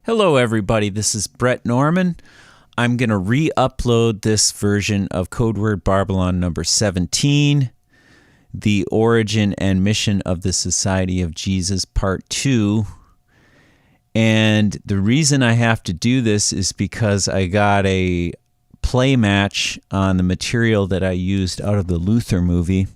Hello everybody, this is Bret Norman. I'm going to re-upload this version of Codeword Barbelon number 17, The Origin and Mission of the Society of Jesus, Part 2. And the reason I have to do this is because I got a play match on the material that I used out of the Luther movie.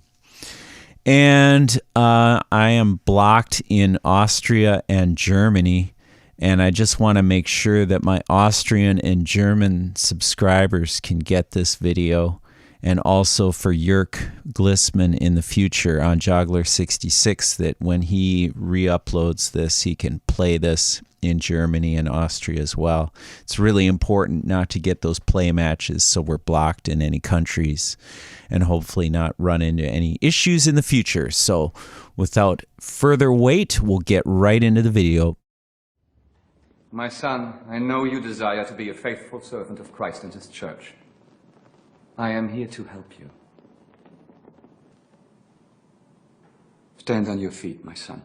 And I am blocked in Austria and Germany. And I just want to make sure that my Austrian and German subscribers can get this video. And also for Jörg Glismann in the future on Joggler66, that when he re-uploads this, he can play this in Germany and Austria as well. It's really important not to get those play matches so we're blocked in any countries and hopefully not run into any issues in the future. So without further wait, we'll get right into the video. My son, I know you desire to be a faithful servant of Christ and his church. I am here to help you. Stand on your feet, my son.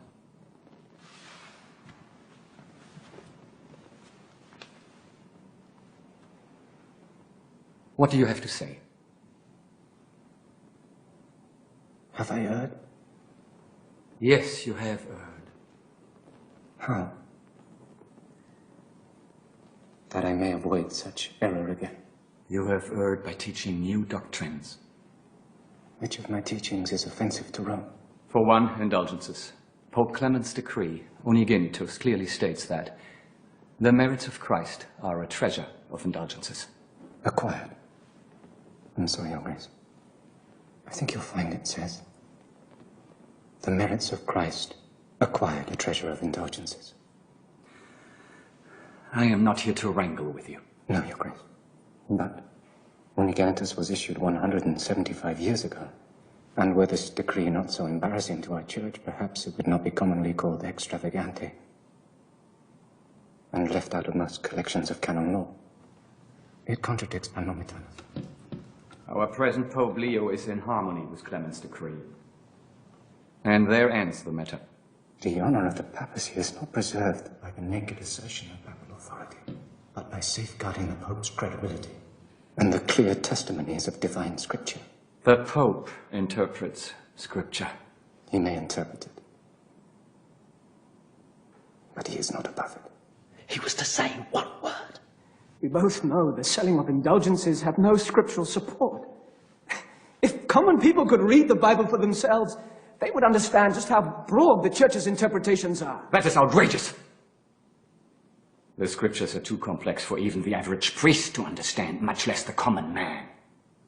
What do you have to say? Have I erred? Yes, you have erred. How? That I may avoid such error again. You have erred by teaching new doctrines. Which of my teachings is offensive to Rome? For one, indulgences. Pope Clement's decree, Unigenitus, clearly states that the merits of Christ are a treasure of indulgences. Acquired. I'm sorry, Your Grace. I think you'll find it says, the merits of Christ acquired a treasure of indulgences. I am not here to wrangle with you. No, Your Grace. But Unigenitus was issued 175 years ago. And were this decree not so embarrassing to our church, perhaps it would not be commonly called extravagante and left out of most collections of canon law. It contradicts Panomitan. Our present Pope Leo is in harmony with Clement's decree. And there ends the matter. The honor of the papacy is not preserved by the naked assertion of papal authority, but by safeguarding the Pope's credibility and the clear testimonies of divine scripture. The Pope interprets scripture. He may interpret it, but he is not above it. He was to say one word. We both know the selling of indulgences have no scriptural support. If common people could read the Bible for themselves, they would understand just how broad the church's interpretations are. That is outrageous. The scriptures are too complex for even the average priest to understand, much less the common man.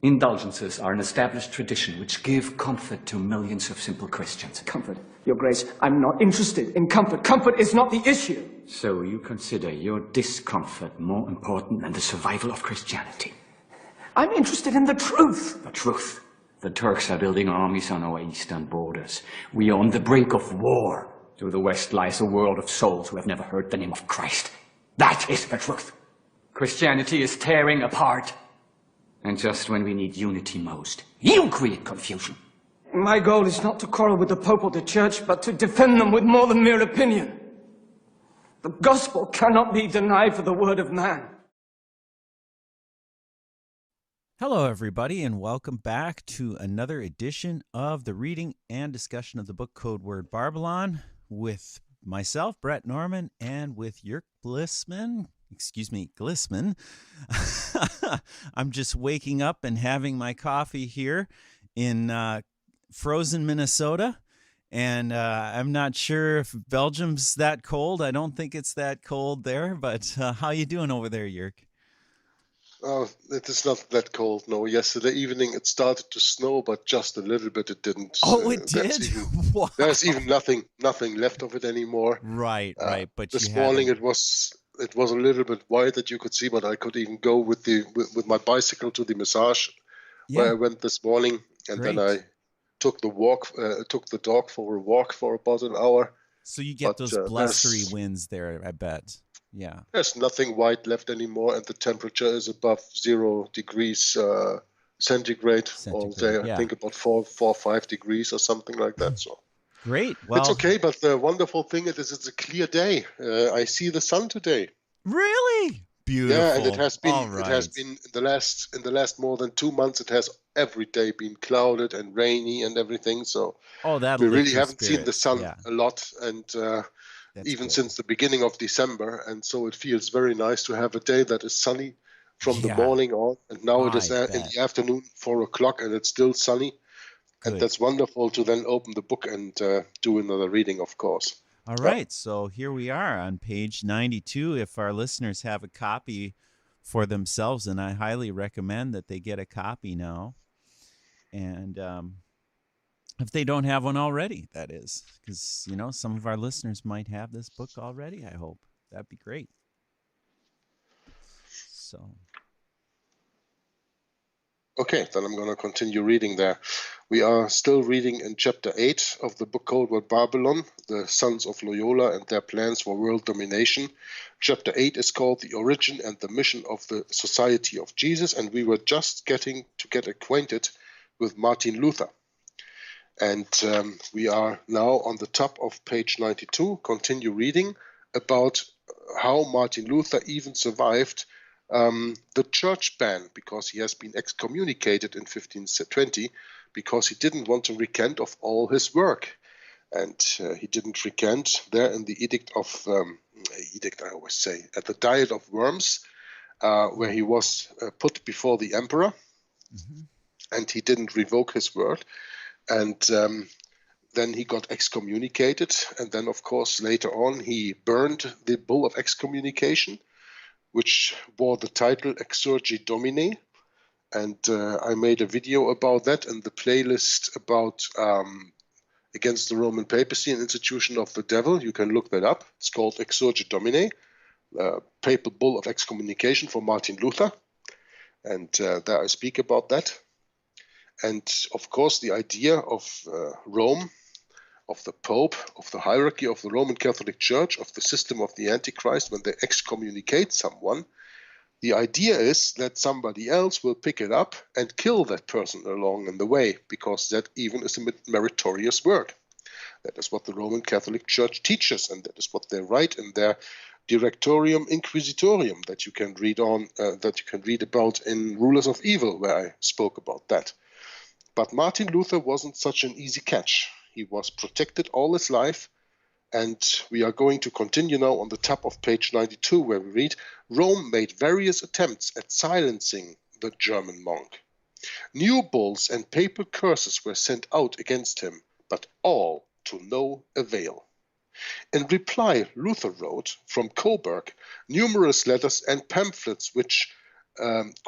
Indulgences are an established tradition which give comfort to millions of simple Christians. Comfort, Your Grace, I'm not interested in comfort. Comfort is not the issue. So you consider your discomfort more important than the survival of Christianity? I'm interested in the truth. The truth. The Turks are building armies on our eastern borders. We are on the brink of war. To the west lies a world of souls who have never heard the name of Christ. That is the truth. Christianity is tearing apart. And just when we need unity most, you create confusion. My goal is not to quarrel with the Pope or the Church, but to defend them with more than mere opinion. The gospel cannot be denied for the word of man. Hello everybody, and welcome back to another edition of the reading and discussion of the book Codeword Barbelon with myself, Bret Norman, and with Jörg Glismann. Glismann. I'm just waking up and having my coffee here in frozen Minnesota. And I'm not sure if Belgium's that cold. I don't think it's that cold there. But how you doing over there, Jörg? Oh, it is not that cold. No, yesterday evening it started to snow, but just a little bit. It didn't. Oh, it did? Wow. There's even nothing left of it anymore. Right. But this morning it was a little bit white that you could see, but I could even go with my bicycle to the massage where I went this morning, and then I took the dog for a walk for about an hour. So you get those blustery winds there, I bet. Yeah. There's nothing white left anymore, and the temperature is above 0 degrees centigrade. Or I think about 4 or 5 degrees or something like that. So great. Well, it's okay, but the wonderful thing is it's a clear day. I see the sun today. Really? Beautiful. Yeah, and it has been All right. in the last more than 2 months. It has every day been clouded and rainy and everything. So that'll we lift really your haven't seen the spirits. sun Yeah, a lot, and that's even good. since the beginning of December. And so it feels very nice to have a day that is sunny from the Yeah. morning on. And now it I is in bet. the afternoon, 4 o'clock, and it's still sunny. Good. And that's wonderful to then open the book and do another reading, of course. All right, so here we are on page 92. If our listeners have a copy for themselves, and I highly recommend that they get a copy now. And if they don't have one already, that is, because, you know, some of our listeners might have this book already, I hope. That'd be great. So... Okay, then I'm going to continue reading there. We are still reading in chapter 8 of the book Codeword Barbelon, the sons of Loyola and their plans for world domination. Chapter 8 is called The Origin and the Mission of the Society of Jesus, and we were just getting to get acquainted with Martin Luther. And we are now on the top of page 92, continue reading about how Martin Luther even survived the church ban, because he has been excommunicated in 1520 because he didn't want to recant of all his work. And he didn't recant there in the edict, I always say, at the Diet of Worms, where he was put before the emperor, and he didn't revoke his word. And then he got excommunicated. And then, of course, later on, he burned the bull of excommunication, which bore the title Exsurgi Domine. And I made a video about that in the playlist about Against the Roman Papacy, an Institution of the Devil. You can look that up. It's called Exsurgi Domine, Papal Bull of Excommunication for Martin Luther. And there I speak about that. And of course, the idea of Rome, of the Pope, of the hierarchy of the Roman Catholic Church, of the system of the Antichrist, when they excommunicate someone, the idea is that somebody else will pick it up and kill that person along in the way, because that even is a meritorious work. That is what the Roman Catholic Church teaches, and that is what they write in their Directorium Inquisitorium that you can read about in Rulers of Evil, where I spoke about that. But Martin Luther wasn't such an easy catch. He was protected all his life, and we are going to continue now on the top of page 92, where we read, Rome made various attempts at silencing the German monk. New bulls and papal curses were sent out against him, but all to no avail. In reply, Luther wrote from Coburg numerous letters and pamphlets which,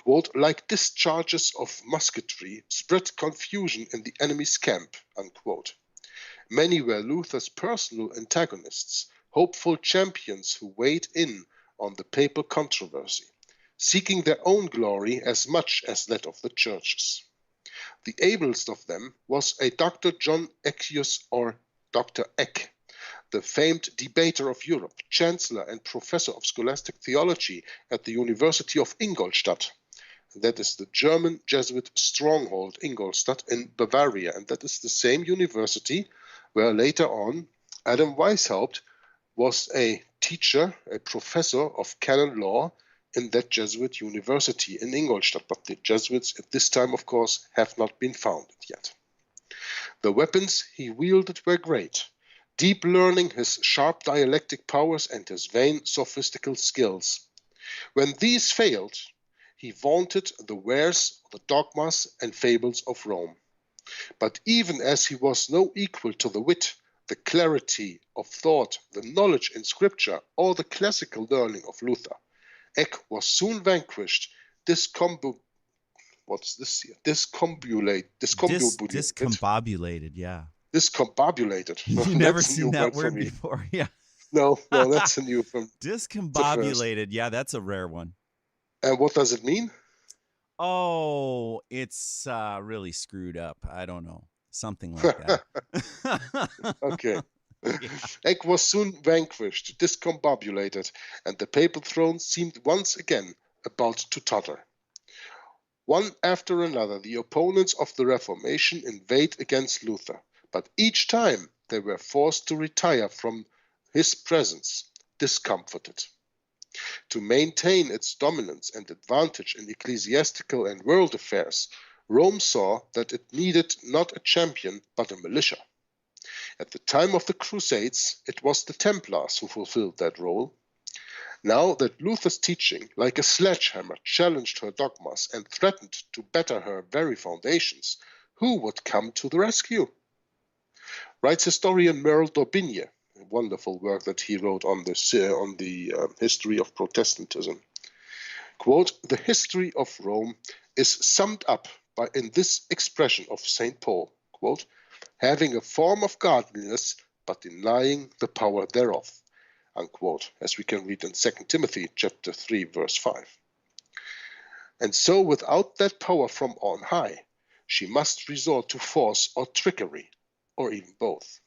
quote, like discharges of musketry, spread confusion in the enemy's camp, unquote. Many were Luther's personal antagonists, hopeful champions who weighed in on the papal controversy, seeking their own glory as much as that of the churches. The ablest of them was a Dr. John Eckius, or Dr. Eck, the famed debater of Europe, chancellor and professor of scholastic theology at the University of Ingolstadt. That is the German Jesuit stronghold, Ingolstadt, in Bavaria, and that is the same university where later on Adam Weishaupt was a teacher, a professor of canon law in that Jesuit university in Ingolstadt. But the Jesuits at this time, of course, have not been founded yet. The weapons he wielded were great. Deep learning, his sharp dialectic powers, and his vain sophistical skills. When these failed, he vaunted the wares, the dogmas, and fables of Rome. But even as he was no equal to the wit, the clarity of thought, the knowledge in scripture, or the classical learning of Luther, Eck was soon vanquished, discombobulated, yeah. Discombobulated. You've never seen that word before, yeah. No, that's a new from discombobulated, yeah, that's a rare one. And what does it mean? Oh, it's really screwed up. I don't know. Something like that. Okay. Yeah. Eck was soon vanquished, discombobulated, and the papal throne seemed once again about to totter. One after another, the opponents of the Reformation inveighed against Luther, but each time they were forced to retire from his presence, discomforted. To maintain its dominance and advantage in ecclesiastical and world affairs, Rome saw that it needed not a champion, but a militia. At the time of the Crusades, it was the Templars who fulfilled that role. Now that Luther's teaching, like a sledgehammer, challenged her dogmas and threatened to batter her very foundations, who would come to the rescue? Writes historian World Domination, a wonderful work that he wrote on the history of Protestantism. Quote, "The history of Rome is summed up in this expression of St. Paul, quote, having a form of godliness, but denying the power thereof," unquote, as we can read in 2 Timothy chapter 3, verse 5. And so without that power from on high, she must resort to force or trickery, or even both.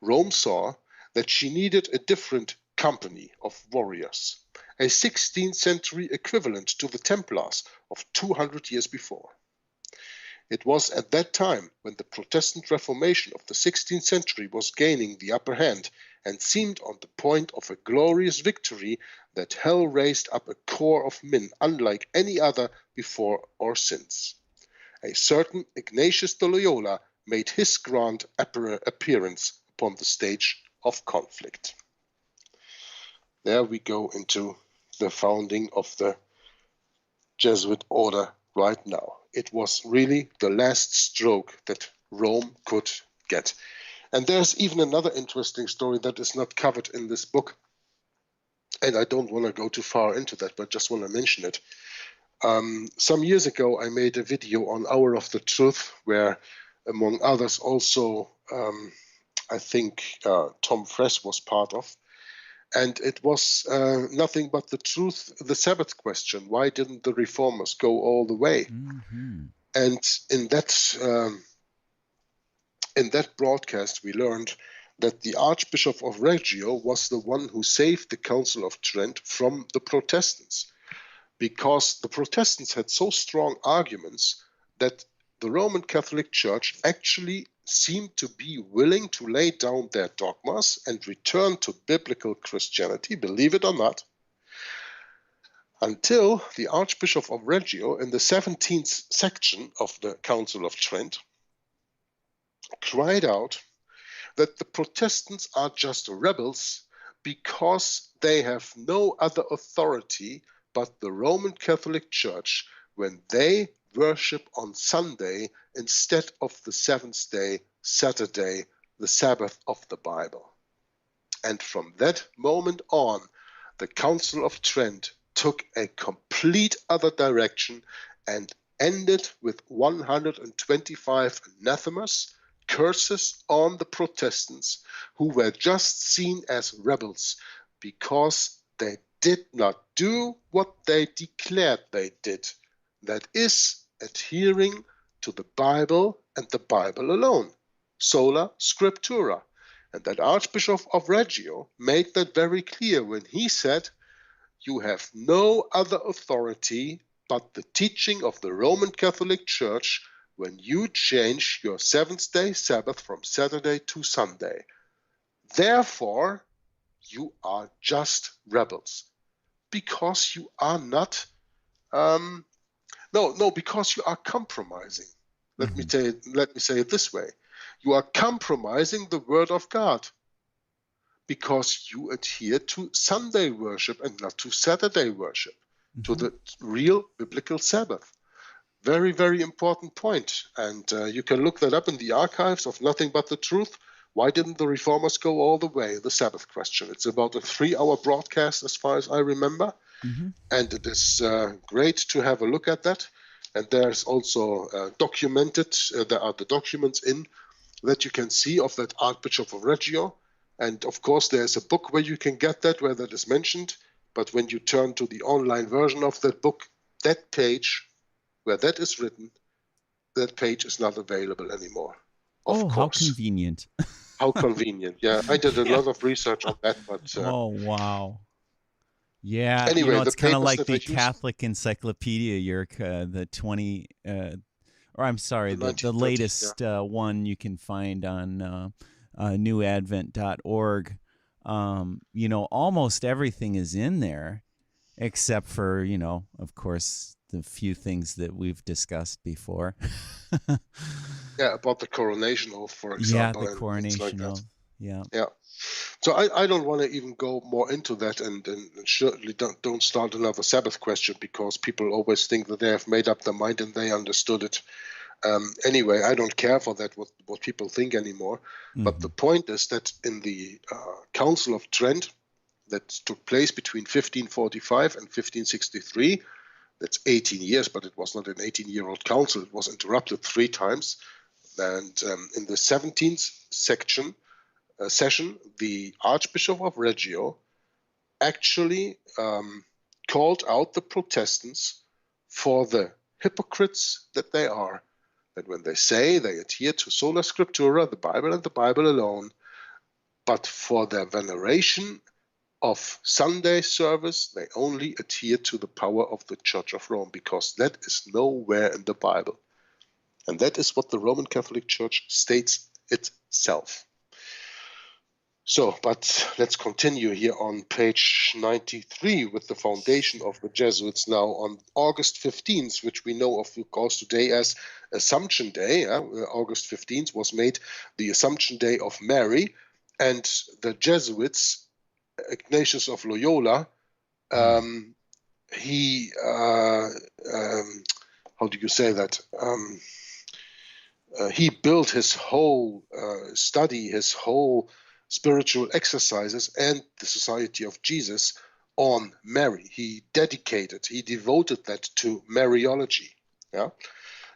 Rome saw that she needed a different company of warriors, a 16th century equivalent to the Templars of 200 years before. It was at that time when the Protestant Reformation of the 16th century was gaining the upper hand and seemed on the point of a glorious victory that hell raised up a corps of men unlike any other before or since. A certain Ignatius de Loyola made his grand appearance upon the stage of conflict. There we go into the founding of the Jesuit order right now. It was really the last stroke that Rome could get. And there's even another interesting story that is not covered in this book. And I don't want to go too far into that, but just want to mention it. Some years ago, I made a video on Hour of the Truth, where, among others, also, I think Tom Friess was part of. And it was nothing but the truth, the Sabbath question. Why didn't the reformers go all the way? Mm-hmm. And in that broadcast, we learned that the Archbishop of Reggio was the one who saved the Council of Trent from the Protestants, because the Protestants had so strong arguments that the Roman Catholic Church actually seemed to be willing to lay down their dogmas and return to biblical Christianity, believe it or not, until the Archbishop of Reggio in the 17th section of the Council of Trent cried out that the Protestants are just rebels because they have no other authority but the Roman Catholic Church when they worship on Sunday instead of the seventh day, Saturday, the Sabbath of the Bible. And from that moment on, the Council of Trent took a complete other direction and ended with 125 anathemas, curses on the Protestants, who were just seen as rebels because they did not do what they declared they did. That is, adhering to the Bible and the Bible alone, sola scriptura. And that Archbishop of Reggio made that very clear when he said, "You have no other authority but the teaching of the Roman Catholic Church when you change your seventh-day Sabbath from Saturday to Sunday. Therefore, you are just rebels, because you are not because you are compromising. Let me say it this way. You are compromising the Word of God because you adhere to Sunday worship and not to Saturday worship, to the real biblical Sabbath." Very, very important point. And you can look that up in the archives of Nothing But the Truth. Why didn't the reformers go all the way? The Sabbath question. It's about a 3-hour broadcast as far as I remember. And it is great to have a look at that. And there's also documented, there are the documents in that you can see of that Archbishop of Reggio. And of course, there's a book where you can get that, where that is mentioned. But when you turn to the online version of that book, that page where that is written, that page is not available anymore. Of course. How convenient. How convenient. Yeah, I did a lot of research on that. But oh, wow. Yeah, anyway, it's kind of like the Catholic Encyclopedia, Jörg, the 20, or I'm sorry, the latest one you can find on newadvent.org. almost everything is in there, except for, of course, the few things that we've discussed before. Yeah, about the coronation oath, for Yeah, example, the and things like coronation that. oath. Yeah. Yeah. So I don't want to even go more into that, and certainly don't start another Sabbath question, because people always think that they have made up their mind and they understood it. Anyway, I don't care for that, what people think anymore. Mm-hmm. But the point is that in the Council of Trent that took place between 1545 and 1563, that's 18 years, but it was not an 18-year-old council. It was interrupted 3 times. And in the 17th session, the Archbishop of Reggio actually called out the Protestants for the hypocrites that they are. That when they say they adhere to sola scriptura, the Bible and the Bible alone, but for their veneration of Sunday service, they only adhere to the power of the Church of Rome, because that is nowhere in the Bible. And that is what the Roman Catholic Church states itself. So, but let's continue here on page 93 with the foundation of the Jesuits now on August 15th, which we know of course today as Assumption Day. August 15th was made the Assumption Day of Mary, and the Jesuits, Ignatius of Loyola, how do you say that? He built his whole study, his whole spiritual exercises and the Society of Jesus on Mary. He devoted that to Mariology. Yeah.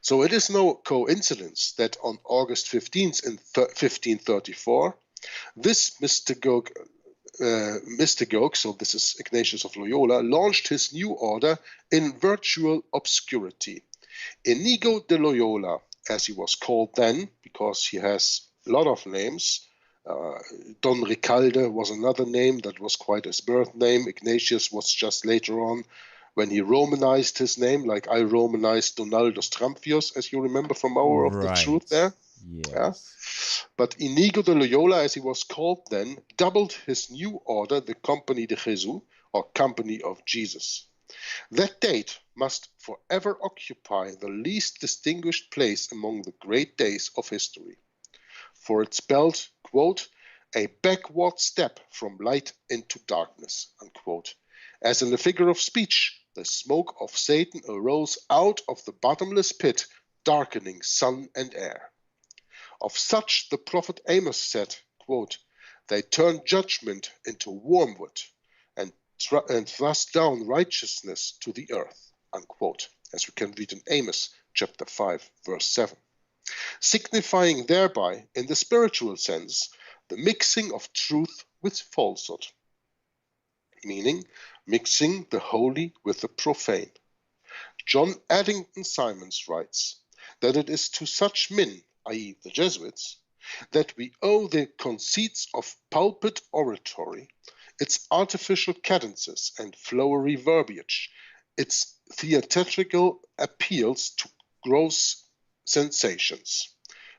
So it is no coincidence that on August 15th in 1534, this mystagogue, so this is Ignatius of Loyola, launched his new order in virtual obscurity. Inigo de Loyola, as he was called then, because he has a lot of names. Don Ricalde was another name that was quite his birth name. Ignatius was just later on when he Romanized his name, like I Romanized Donaldus Tramphius, as you remember from Hour of the Truth there. Yes. Yeah? But Inigo de Loyola, as he was called then, doubled his new order, the Company de Jesuit, or Company of Jesus. That date must forever occupy the least distinguished place among the great days of history, for it spelled, quote, a backward step from light into darkness, unquote. As in a figure of speech, the smoke of Satan arose out of the bottomless pit, darkening sun and air. Of such the prophet Amos said, quote, they turned judgment into wormwood and thrust down righteousness to the earth, unquote, as we can read in Amos chapter 5, verse 7. Signifying thereby, in the spiritual sense, the mixing of truth with falsehood, meaning mixing the holy with the profane. John Addington Simons writes that it is to such men, i.e. the Jesuits, that we owe the conceits of pulpit oratory, its artificial cadences and flowery verbiage, its theatrical appeals to gross sensations,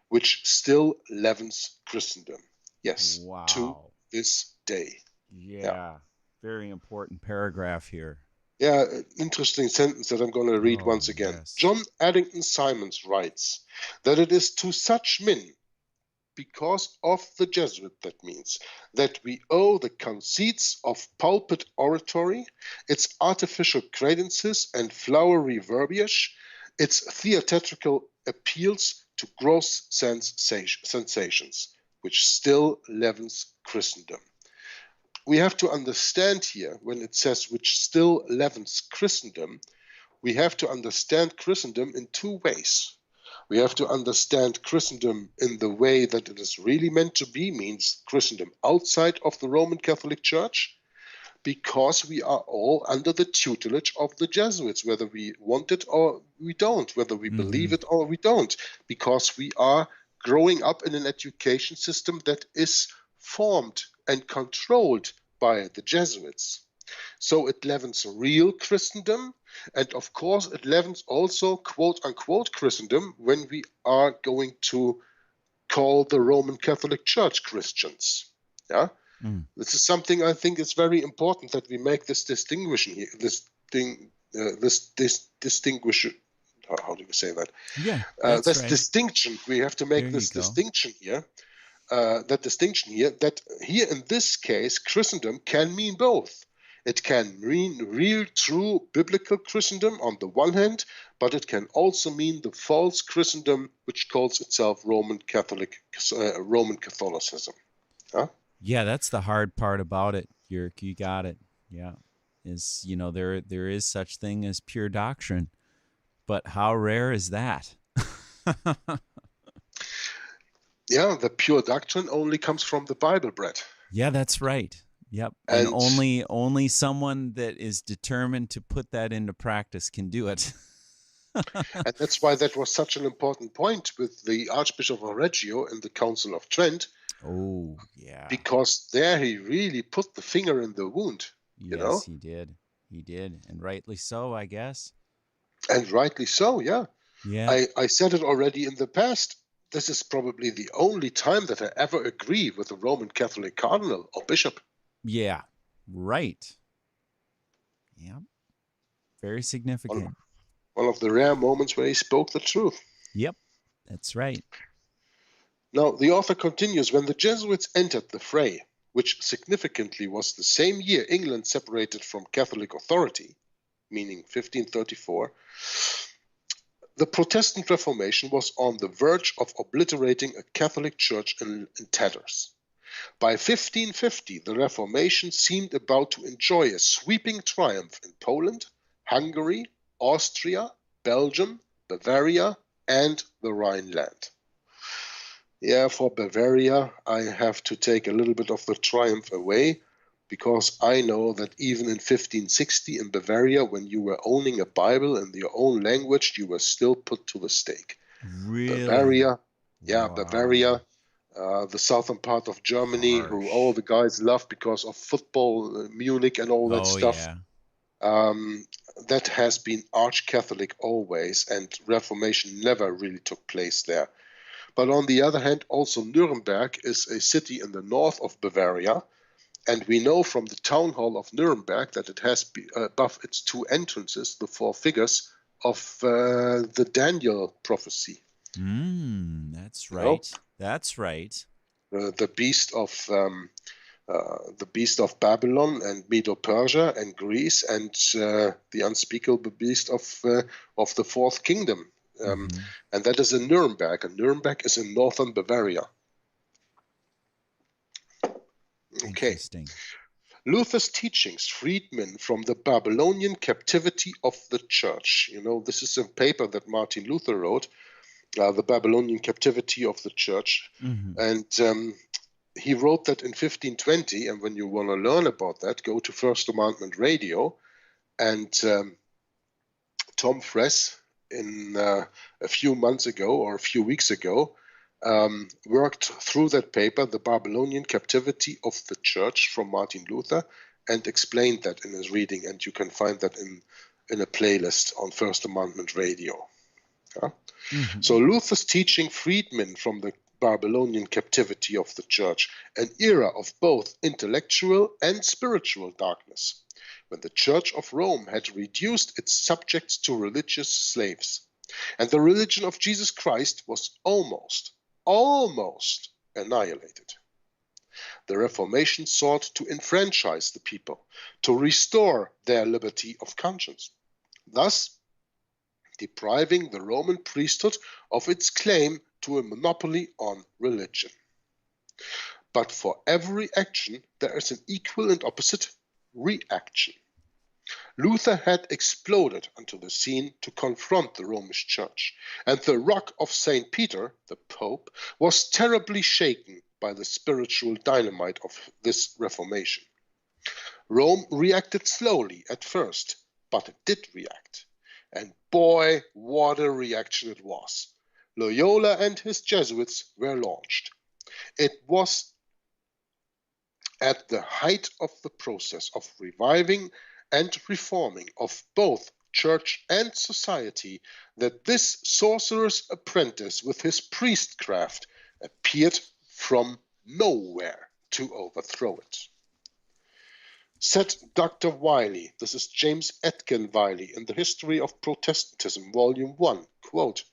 which still leavens Christendom. Yes, wow. To this day. Yeah, very important paragraph here. Yeah, interesting sentence that I'm going to read once again. Yes. John Addington Simons writes that it is to such men, because of the Jesuit, that means, that we owe the conceits of pulpit oratory, its artificial credences and flowery verbiage, its theatrical appeals to gross sensations, which still leavens Christendom. We have to understand here, when it says which still leavens Christendom, we have to understand Christendom in 2 ways. We have to understand Christendom in the way that it is really meant to be, means Christendom outside of the Roman Catholic Church, because we are all under the tutelage of the Jesuits, whether we want it or we don't, whether we believe it or we don't, because we are growing up in an education system that is formed and controlled by the Jesuits. So it leavens real Christendom, and of course it leavens also quote-unquote Christendom when we are going to call the Roman Catholic Church Christians. Yeah? This is something I think is very important that we make this distinguishing here. Distinguish. How do you say that? Yeah, that's right. Distinction. We have to make this distinction here. That here in this case, Christendom can mean both. It can mean real, true biblical Christendom on the one hand, but it can also mean the false Christendom, which calls itself Roman Catholicism. Huh? Yeah, that's the hard part about it, Jörg. You got it. Yeah, is there is such thing as pure doctrine, but how rare is that? Yeah, the pure doctrine only comes from the Bible, Bret. Yeah, that's right. Yep. And only someone that is determined to put that into practice can do it. And that's why that was such an important point with the Archbishop of Reggio in the Council of Trent. Oh, yeah. Because there he really put the finger in the wound. Yes, he did. He did. And rightly so, I guess. And rightly so, yeah. Yeah. I said it already in the past. This is probably the only time that I ever agree with a Roman Catholic cardinal or bishop. Yeah, right. Yeah. Very significant. One of the rare moments where he spoke the truth. Yep, that's right. Now, the author continues, when the Jesuits entered the fray, which significantly was the same year England separated from Catholic authority, meaning 1534, the Protestant Reformation was on the verge of obliterating a Catholic Church in tatters. By 1550, the Reformation seemed about to enjoy a sweeping triumph in Poland, Hungary, Austria, Belgium, Bavaria, and the Rhineland. Yeah, for Bavaria, I have to take a little bit of the triumph away, because I know that even in 1560 in Bavaria, when you were owning a Bible in your own language, you were still put to the stake. Really? Bavaria, yeah, wow. Bavaria, the southern part of Germany, who all the guys love because of football, Munich and all that stuff. Yeah. That has been arch-Catholic always, and Reformation never really took place there. But on the other hand, also Nuremberg is a city in the north of Bavaria, and we know from the town hall of Nuremberg that it has above its two entrances the four figures of the Daniel prophecy. That's right. That's right. The beast of Babylon and Medo-Persia and Greece, and the unspeakable beast of the fourth kingdom. And that is in Nuremberg, and Nuremberg is in northern Bavaria. Okay. Interesting. Luther's teachings freed men from the Babylonian captivity of the church. This is a paper that Martin Luther wrote, The Babylonian Captivity of the Church. And he wrote that in 1520, and when you want to learn about that, go to First Amendment Radio. And Tom Fress, in a few months ago or a few weeks ago, worked through that paper, The Babylonian Captivity of the Church, from Martin Luther, and explained that in his reading. And you can find that in a playlist on First Amendment Radio. Yeah? So Luther's teaching freed men from the Babylonian captivity of the church, an era of both intellectual and spiritual darkness, when the Church of Rome had reduced its subjects to religious slaves, and the religion of Jesus Christ was almost annihilated. The Reformation sought to enfranchise the people, to restore their liberty of conscience, thus depriving the Roman priesthood of its claim to a monopoly on religion. But for every action, there is an equal and opposite reaction. Luther had exploded onto the scene to confront the Romish Church, and the rock of St. Peter, the Pope, was terribly shaken by the spiritual dynamite of this Reformation. Rome reacted slowly at first, but it did react. And boy, what a reaction it was. Loyola and his Jesuits were launched. It was at the height of the process of reviving and reforming of both church and society that this sorcerer's apprentice with his priestcraft appeared from nowhere to overthrow it. Said Dr. Wiley, this is James Atkin Wiley, in the History of Protestantism, Volume 1, quote,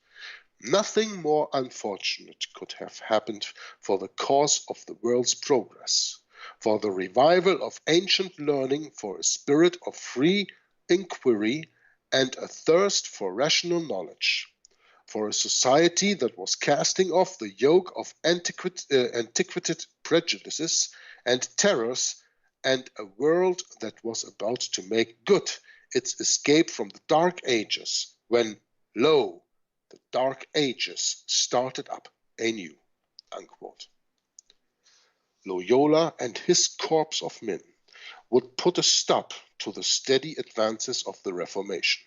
"Nothing more unfortunate could have happened for the cause of the world's progress, for the revival of ancient learning, for a spirit of free inquiry and a thirst for rational knowledge, for a society that was casting off the yoke of antiquated prejudices and terrors, and a world that was about to make good its escape from the Dark Ages, when, lo, the Dark Ages started up anew." Unquote. Loyola and his corps of men would put a stop to the steady advances of the Reformation.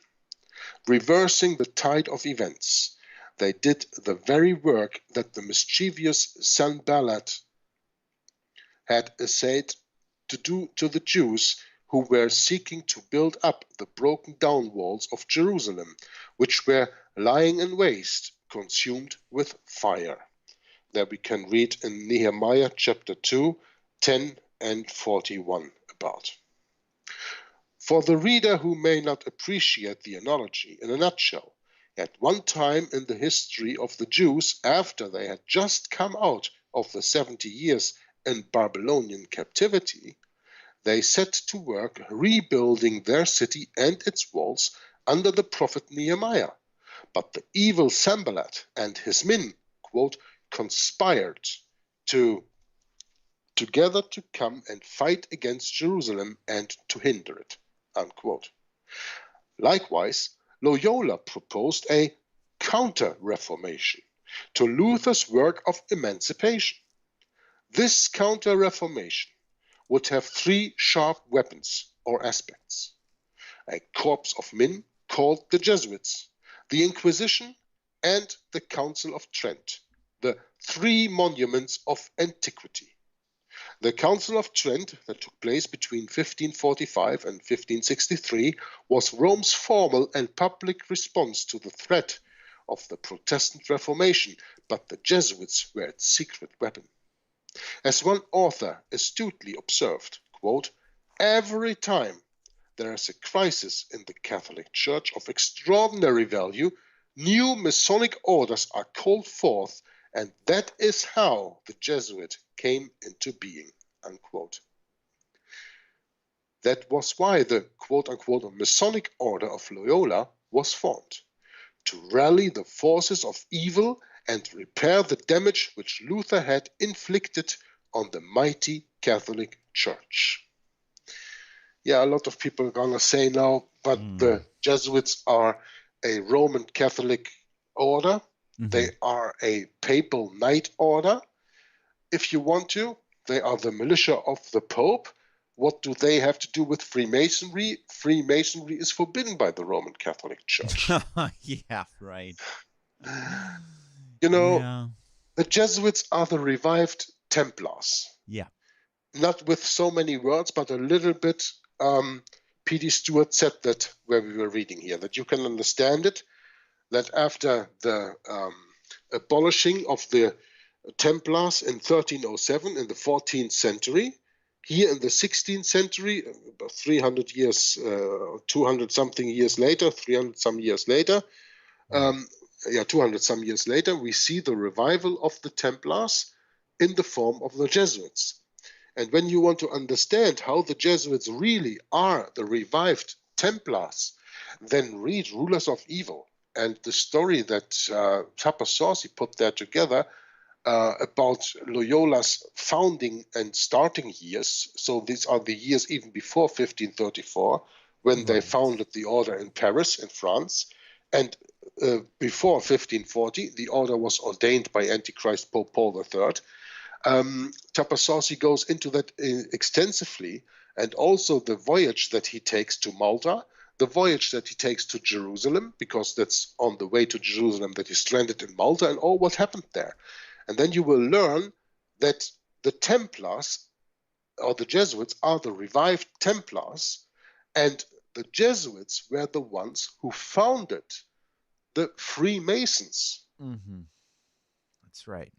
Reversing the tide of events, they did the very work that the mischievous Sanballat had essayed to do to the Jews who were seeking to build up the broken down walls of Jerusalem, which were lying in waste, consumed with fire. There we can read in Nehemiah chapter 2, 10 and 41 about. For the reader who may not appreciate the analogy, in a nutshell, at one time in the history of the Jews, after they had just come out of the 70 years in Babylonian captivity, they set to work rebuilding their city and its walls under the prophet Nehemiah. But the evil Sanballat and his men, quote, conspired together to come and fight against Jerusalem and to hinder it, unquote. Likewise, Loyola proposed a counter-reformation to Luther's work of emancipation. This counter-reformation would have three sharp weapons or aspects: a corps of men called the Jesuits, the Inquisition, and the Council of Trent, the three monuments of antiquity. The Council of Trent, that took place between 1545 and 1563, was Rome's formal and public response to the threat of the Protestant Reformation, but the Jesuits were its secret weapon. As one author astutely observed, quote, "Every time there is a crisis in the Catholic Church of extraordinary value, new Masonic orders are called forth, and that is how the Jesuit came into being," unquote. That was why the quote-unquote Masonic Order of Loyola was formed, to rally the forces of evil and repair the damage which Luther had inflicted on the mighty Catholic Church. Yeah, a lot of people are going to say now, but the Jesuits are a Roman Catholic order. Mm-hmm. They are a papal knight order. If you want to, they are the militia of the Pope. What do they have to do with Freemasonry? Freemasonry is forbidden by the Roman Catholic Church. Yeah, right. You know, the Jesuits are the revived Templars. Yeah. Not with so many words, but a little bit. P.D. Stuart said that where we were reading here, that you can understand it, that after the abolishing of the Templars in 1307 in the 14th century, here in the 16th century, about 300 years, 200 something years later, 300 some years later, 200 some years later, we see the revival of the Templars in the form of the Jesuits. And when you want to understand how the Jesuits really are the revived Templars, then read Rulers of Evil and the story that Tapasauci put there together about Loyola's founding and starting years. So these are the years even before 1534, when they founded the order in Paris, in France. And before 1540, the order was ordained by Antichrist Pope Paul III. Tapasauci goes into that extensively, and also the voyage that he takes to Malta, the voyage that he takes to Jerusalem, because that's on the way to Jerusalem that he stranded in Malta, and all what happened there. And then you will learn that the Templars, or the Jesuits, are the revived Templars, and the Jesuits were the ones who founded the Freemasons. Mm-hmm. That's right.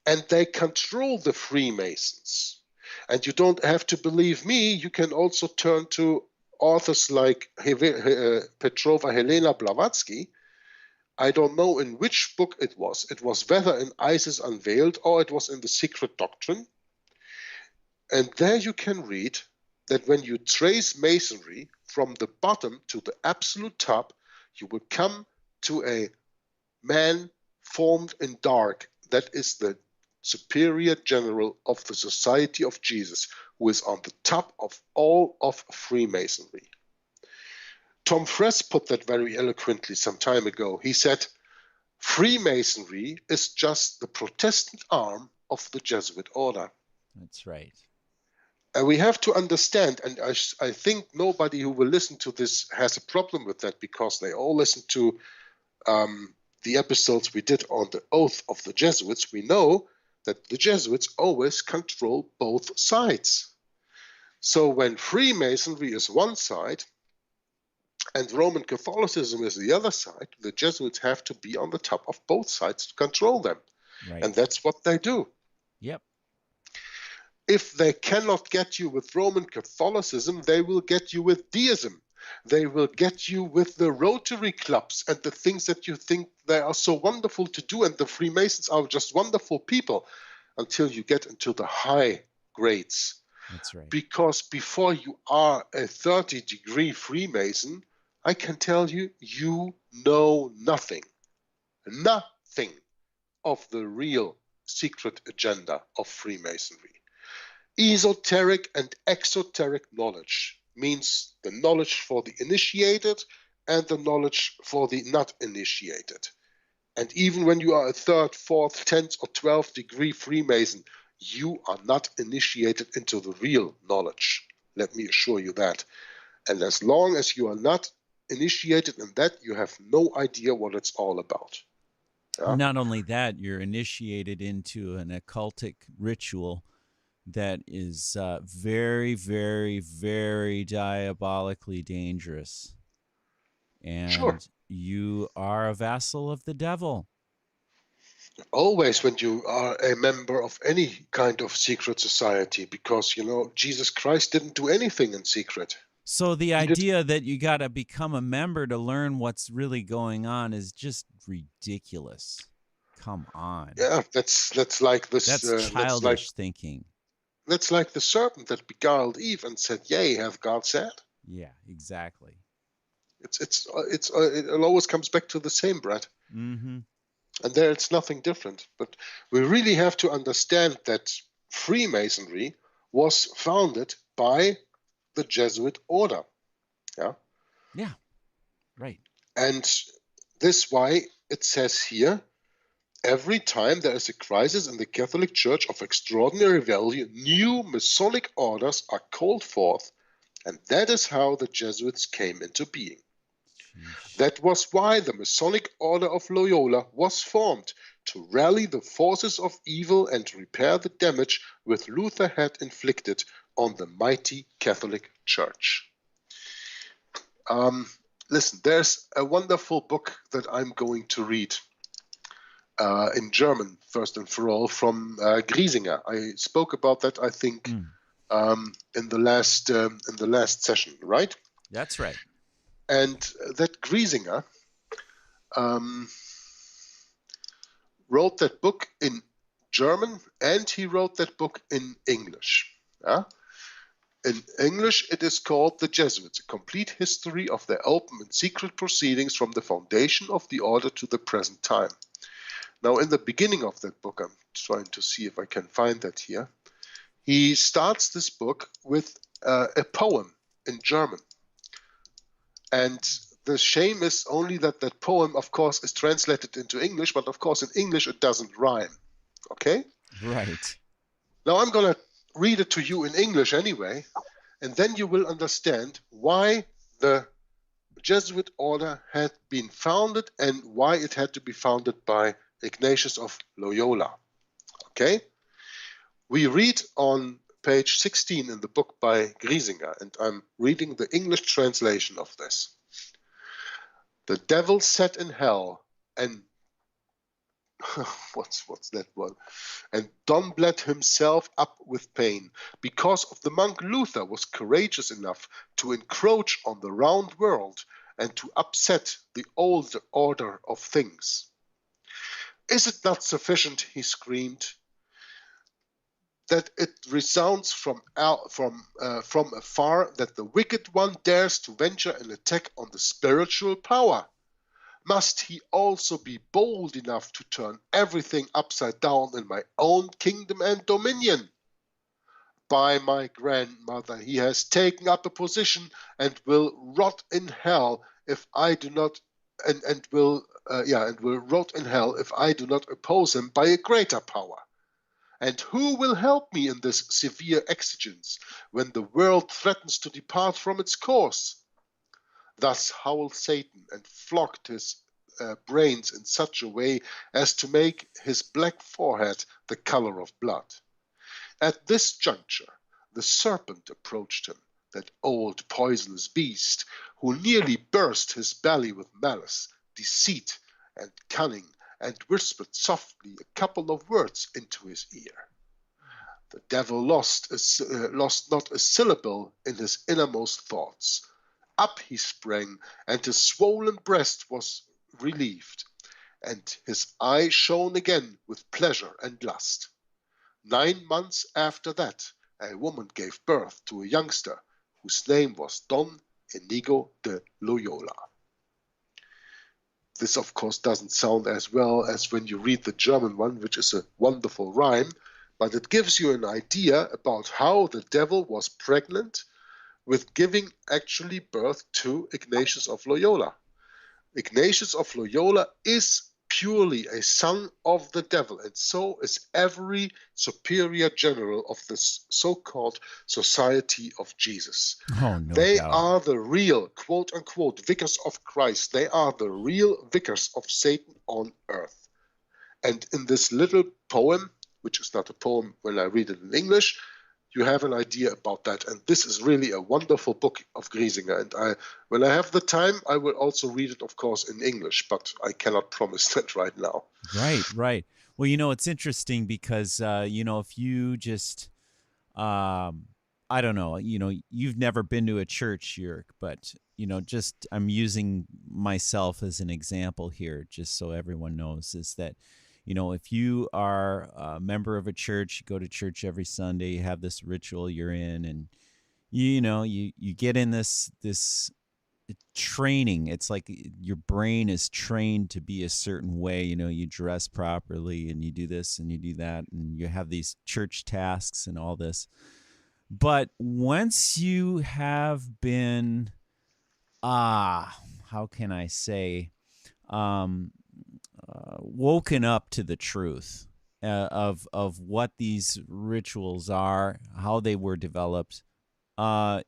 and they control the Freemasons. And you don't have to believe me. You can also turn to authors like Petrova Helena Blavatsky. I don't know in which book it was. It was whether in ISIS Unveiled or it was in The Secret Doctrine. And there you can read that when you trace Masonry from the bottom to the absolute top, you will come to a man formed in dark. That is the superior general of the Society of Jesus, who is on the top of all of Freemasonry. Tom Friess put that very eloquently some time ago. He said, Freemasonry is just the Protestant arm of the Jesuit order. That's right. And we have to understand, and I think nobody who will listen to this has a problem with that, because they all listen to the episodes we did on the oath of the Jesuits. We know that the Jesuits always control both sides. So when Freemasonry is one side and Roman Catholicism is the other side, the Jesuits have to be on the top of both sides to control them. Right. And that's what they do. Yep. If they cannot get you with Roman Catholicism, they will get you with deism. They will get you with the Rotary clubs and the things that you think they are so wonderful to do. And the Freemasons are just wonderful people until you get into the high grades. That's right. Because before you are a 30-degree Freemason, I can tell you, you know nothing of the real secret agenda of Freemasonry. Esoteric and exoteric knowledge means the knowledge for the initiated and the knowledge for the not initiated. And even when you are a 3rd, 4th, 10th, or 12th degree Freemason, you are not initiated into the real knowledge. Let me assure you that. And as long as you are not initiated in that, you have no idea what it's all about. Yeah? Not only that, you're initiated into an occultic ritual that is very, very, very diabolically dangerous. And Sure. You are a vassal of the devil. Always when you are a member of any kind of secret society, because, you know, Jesus Christ didn't do anything in secret. So the idea that you got to become a member to learn what's really going on is just ridiculous. Come on. Yeah, that's like this. That's childish thinking. That's like the serpent that beguiled Eve and said, "Yea, hath God said?" Yeah, exactly. It always comes back to the same, Bret. Mm-hmm. And there it's nothing different. But we really have to understand that Freemasonry was founded by the Jesuit order. Yeah. Yeah. Right. And this why it says here, every time there is a crisis in the Catholic Church of extraordinary value, new Masonic orders are called forth, and that is how the Jesuits came into being. That was why the Masonic Order of Loyola was formed, to rally the forces of evil and repair the damage which Luther had inflicted on the mighty Catholic Church. Listen, there's a wonderful book that I'm going to read in German, first and for all, from Griesinger. I spoke about that, I think, in the last session, right? That's right. And that Griesinger wrote that book in German, and he wrote that book in English. Yeah? In English, it is called The Jesuits, A Complete History of Their Open and Secret Proceedings from the Foundation of the Order to the Present Time. Now, in the beginning of that book, I'm trying to see if I can find that here, he starts this book with a poem in German. And the shame is only that that poem, of course, is translated into English, but of course in English it doesn't rhyme. Okay? Right. Now I'm going to read it to you in English anyway, and then you will understand why the Jesuit order had been founded and why it had to be founded by Ignatius of Loyola. Okay? We read on page 16 in the book by Griesinger, and I'm reading the English translation of this. The devil sat in hell and what's that one? And Don bled himself up with pain, because of the monk Luther was courageous enough to encroach on the round world and to upset the old order of things. Is it not sufficient, he screamed, that it resounds from afar that the wicked one dares to venture an attack on the spiritual power? Must he also be bold enough to turn everything upside down in my own kingdom and dominion? By my grandmother, he has taken up a position and will rot in hell if I do not, and will rot in hell if I do not oppose him by a greater power. And who will help me in this severe exigence when the world threatens to depart from its course? Thus howled Satan and flogged his brains in such a way as to make his black forehead the color of blood. At this juncture, the serpent approached him, that old poisonous beast, who nearly burst his belly with malice, deceit, and cunning, and whispered softly a couple of words into his ear. The devil lost not a syllable in his innermost thoughts. Up he sprang, and his swollen breast was relieved, and his eye shone again with pleasure and lust. 9 months after that, a woman gave birth to a youngster whose name was Don Inigo de Loyola. This, of course, doesn't sound as well as when you read the German one, which is a wonderful rhyme, but it gives you an idea about how the devil was pregnant with giving actually birth to Ignatius of Loyola. Ignatius of Loyola is purely a son of the devil, and so is every superior general of this so-called Society of Jesus. Oh, no They doubt. are the real, quote-unquote, vicars of Christ. They are the real vicars of Satan on earth. And in this little poem, which is not a poem when I read it in English, you have an idea about that. And this is really a wonderful book of Griesinger. And when I have the time, I will also read it, of course, in English, but I cannot promise that right now. Right. Well, it's interesting because, if you just, I don't know, you've never been to a church, Jörg, but, just I'm using myself as an example here, just so everyone knows, is that, if you are a member of a church, you go to church every Sunday, you have this ritual you're in, and you get in this training. It's like your brain is trained to be a certain way. You dress properly, and you do this and you do that, and you have these church tasks and all this. But once you have been, how can I say, woken up to the truth of what these rituals are, how they were developed, and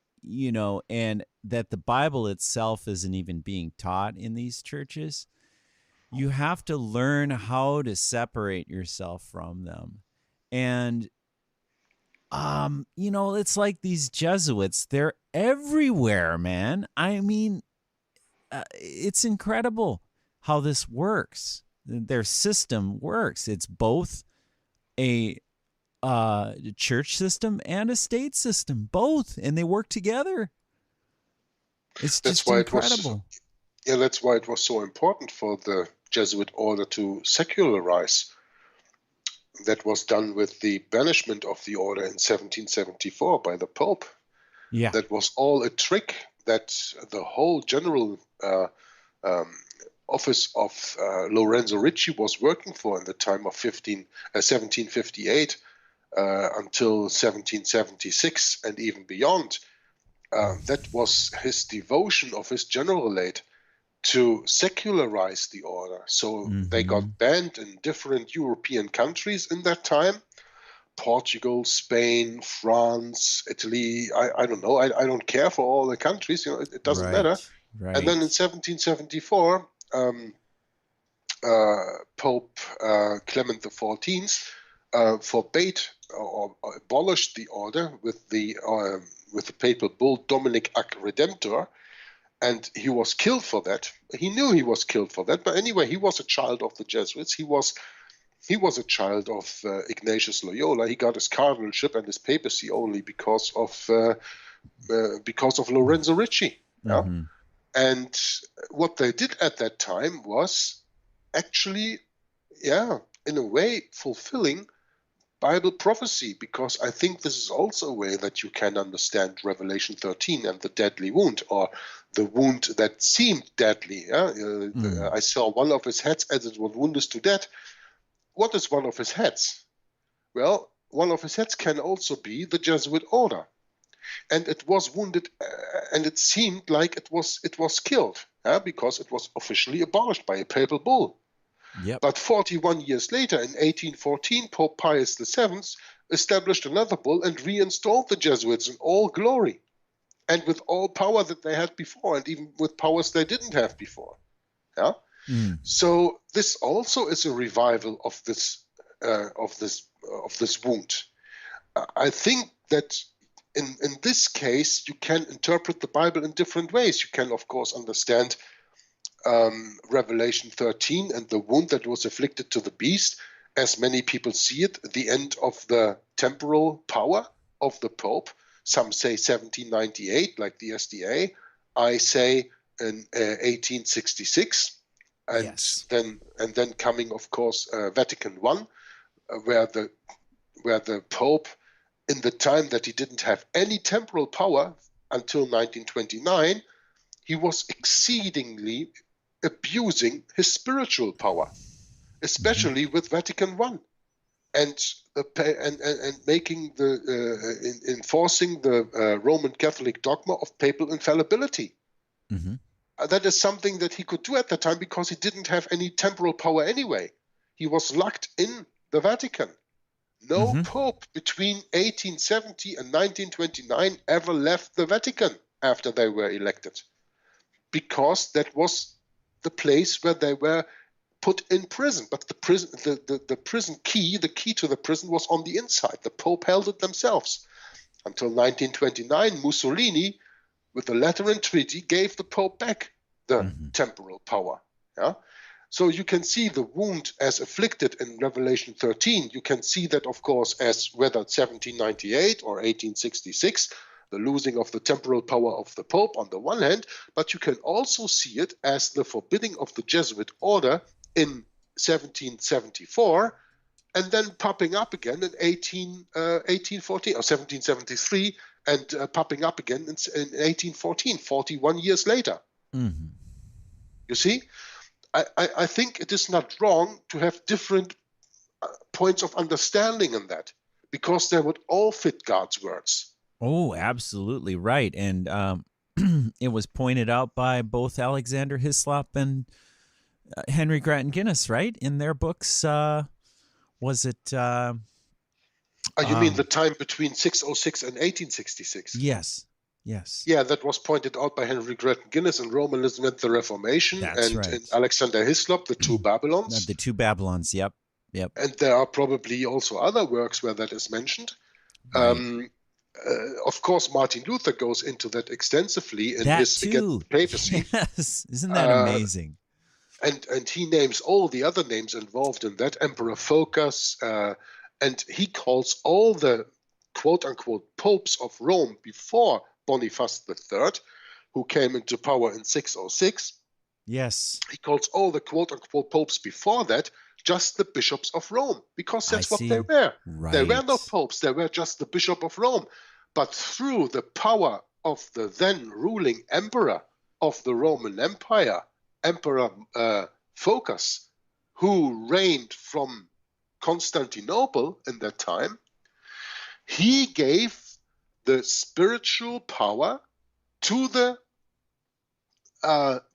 that the Bible itself isn't even being taught in these churches, you have to learn how to separate yourself from them. And, it's like these Jesuits, they're everywhere, man. I mean, it's incredible how this works. Their system works. It's both a church system and a state system, both, and they work together. It's just incredible. That's why it was so important for the Jesuit order to secularize. That was done with the banishment of the order in 1774 by the Pope. Yeah, that was all a trick that the whole general office of Lorenzo Ricci was working for in the time of 1758 until 1776 and even beyond. That was his devotion of his generalate to secularize the order. So they got banned in different European countries in that time. Portugal, Spain, France, Italy, I don't know. I don't care for all the countries. It doesn't matter. Right. And then in 1774, Pope Clement XIV forbade or abolished the order with the papal bull Dominic ac Redemptor, and he was killed for that. He knew he was killed for that, but anyway, he was a child of the Jesuits. He was he was a child of Ignatius Loyola. He got his cardinalship and his papacy only because of Lorenzo Ricci. Mm-hmm. And what they did at that time was actually, in a way, fulfilling Bible prophecy, because I think this is also a way that you can understand Revelation 13 and the deadly wound, or the wound that seemed deadly. I saw one of his heads as it was wounded to death. What is one of his heads? Well, one of his heads can also be the Jesuit order. And it was wounded, and it seemed like it was killed, because it was officially abolished by a papal bull. Yep. But 41 years later, in 1814, Pope Pius VII established another bull and reinstalled the Jesuits in all glory, and with all power that they had before, and even with powers they didn't have before. So this also is a revival of this wound. I think that in this case, you can interpret the Bible in different ways. You can, of course, understand Revelation 13 and the wound that was afflicted to the beast, as many people see it, the end of the temporal power of the Pope. Some say 1798, like the SDA. I say in 1866, and then coming, of course, Vatican I, where the Pope, in the time that he didn't have any temporal power until 1929, he was exceedingly abusing his spiritual power, especially with Vatican I, and making enforcing the Roman Catholic dogma of papal infallibility. That is something that he could do at the time because he didn't have any temporal power anyway. He was locked in the Vatican. No pope between 1870 and 1929 ever left the Vatican after they were elected, because that was the place where they were put in prison. But the prison key, the key to the prison, was on the inside. The Pope held it themselves. Until 1929, Mussolini, with the Lateran Treaty, gave the Pope back the temporal power. So you can see the wound as afflicted in Revelation 13. You can see that, of course, as whether 1798 or 1866, the losing of the temporal power of the Pope on the one hand, but you can also see it as the forbidding of the Jesuit order in 1774, and then popping up again in 1814 or 1773, and popping up again in 1814, 41 years later. You see? I think it is not wrong to have different points of understanding in that, because they would all fit God's words. Oh, absolutely right. And it was pointed out by both Alexander Hislop and Henry Grattan Guinness, right? In their books, was it... you mean the time between 606 and 1866? Yes. Yeah, that was pointed out by Henry Grattan Guinness in Romanism and the Reformation. That's and right. in Alexander Hislop, the two Babylons. The two Babylons, yep. And there are probably also other works where that is mentioned. Right. Of course, Martin Luther goes into that extensively in That his too. Against Papacy. Yes, isn't that amazing? And he names all the other names involved in that, Emperor Phocas, and he calls all the quote-unquote popes of Rome before Boniface III, who came into power in 606. Yes. He calls all the quote-unquote popes before that just the bishops of Rome, because that's what they were. Right. They were not popes, they were just the bishop of Rome. But through the power of the then ruling emperor of the Roman Empire, Emperor Phocas, who reigned from Constantinople in that time, he gave the spiritual power to the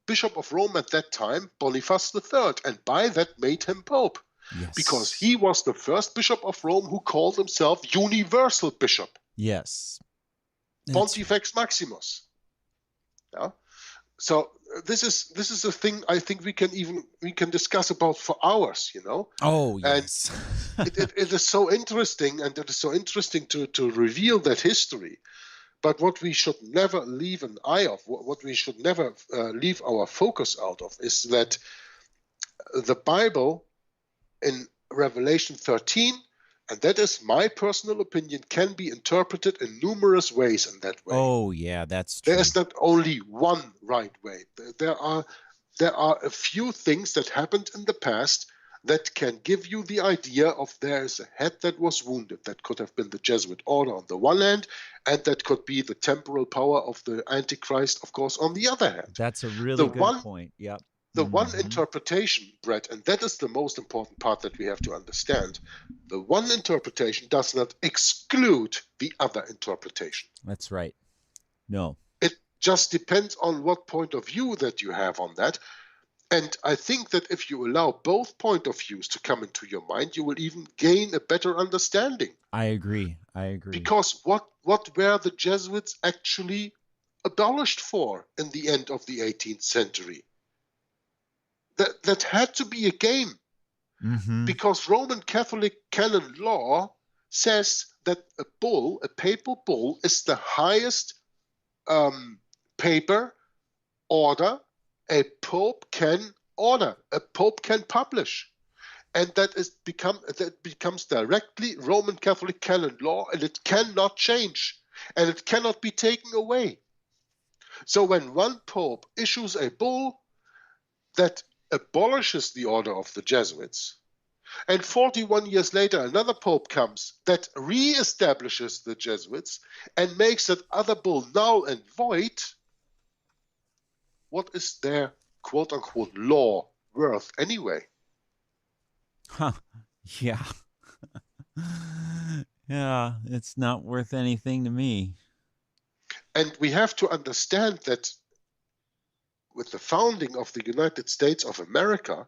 Bishop of Rome at that time, Boniface III, and by that made him Pope. Yes. Because he was the first Bishop of Rome who called himself Universal Bishop. Yes. Pontifex Maximus. Yeah. So this is a thing I think we can discuss about for hours, you know. Oh yes. And it is so interesting, and it is so interesting to reveal that history. But what we should never leave an eye of, what we should never leave our focus out of, is that the Bible, in Revelation 13, and that is my personal opinion, can be interpreted in numerous ways in that way. Oh, yeah, that's true. There is not only one right way. There are a few things that happened in the past that can give you the idea of there is a head that was wounded. That could have been the Jesuit order on the one hand, and that could be the temporal power of the Antichrist, of course, on the other hand. That's a really good point. Yep. The one interpretation, Bret, and that is the most important part that we have to understand, the one interpretation does not exclude the other interpretation. That's right. No. It just depends on what point of view that you have on that. And I think that if you allow both point of views to come into your mind, you will even gain a better understanding. I agree. Because what were the Jesuits actually abolished for in the end of the 18th century? That had to be a game. Because Roman Catholic canon law says that a papal bull, is the highest paper order a pope can order, a pope can publish. And that becomes directly Roman Catholic canon law, and it cannot change, and it cannot be taken away. So when one pope issues a bull that abolishes the order of the Jesuits, and 41 years later another pope comes that re-establishes the Jesuits and makes that other bull null and void, what is their quote-unquote law worth anyway? Yeah. Yeah, it's not worth anything to me. And we have to understand that with the founding of the United States of America,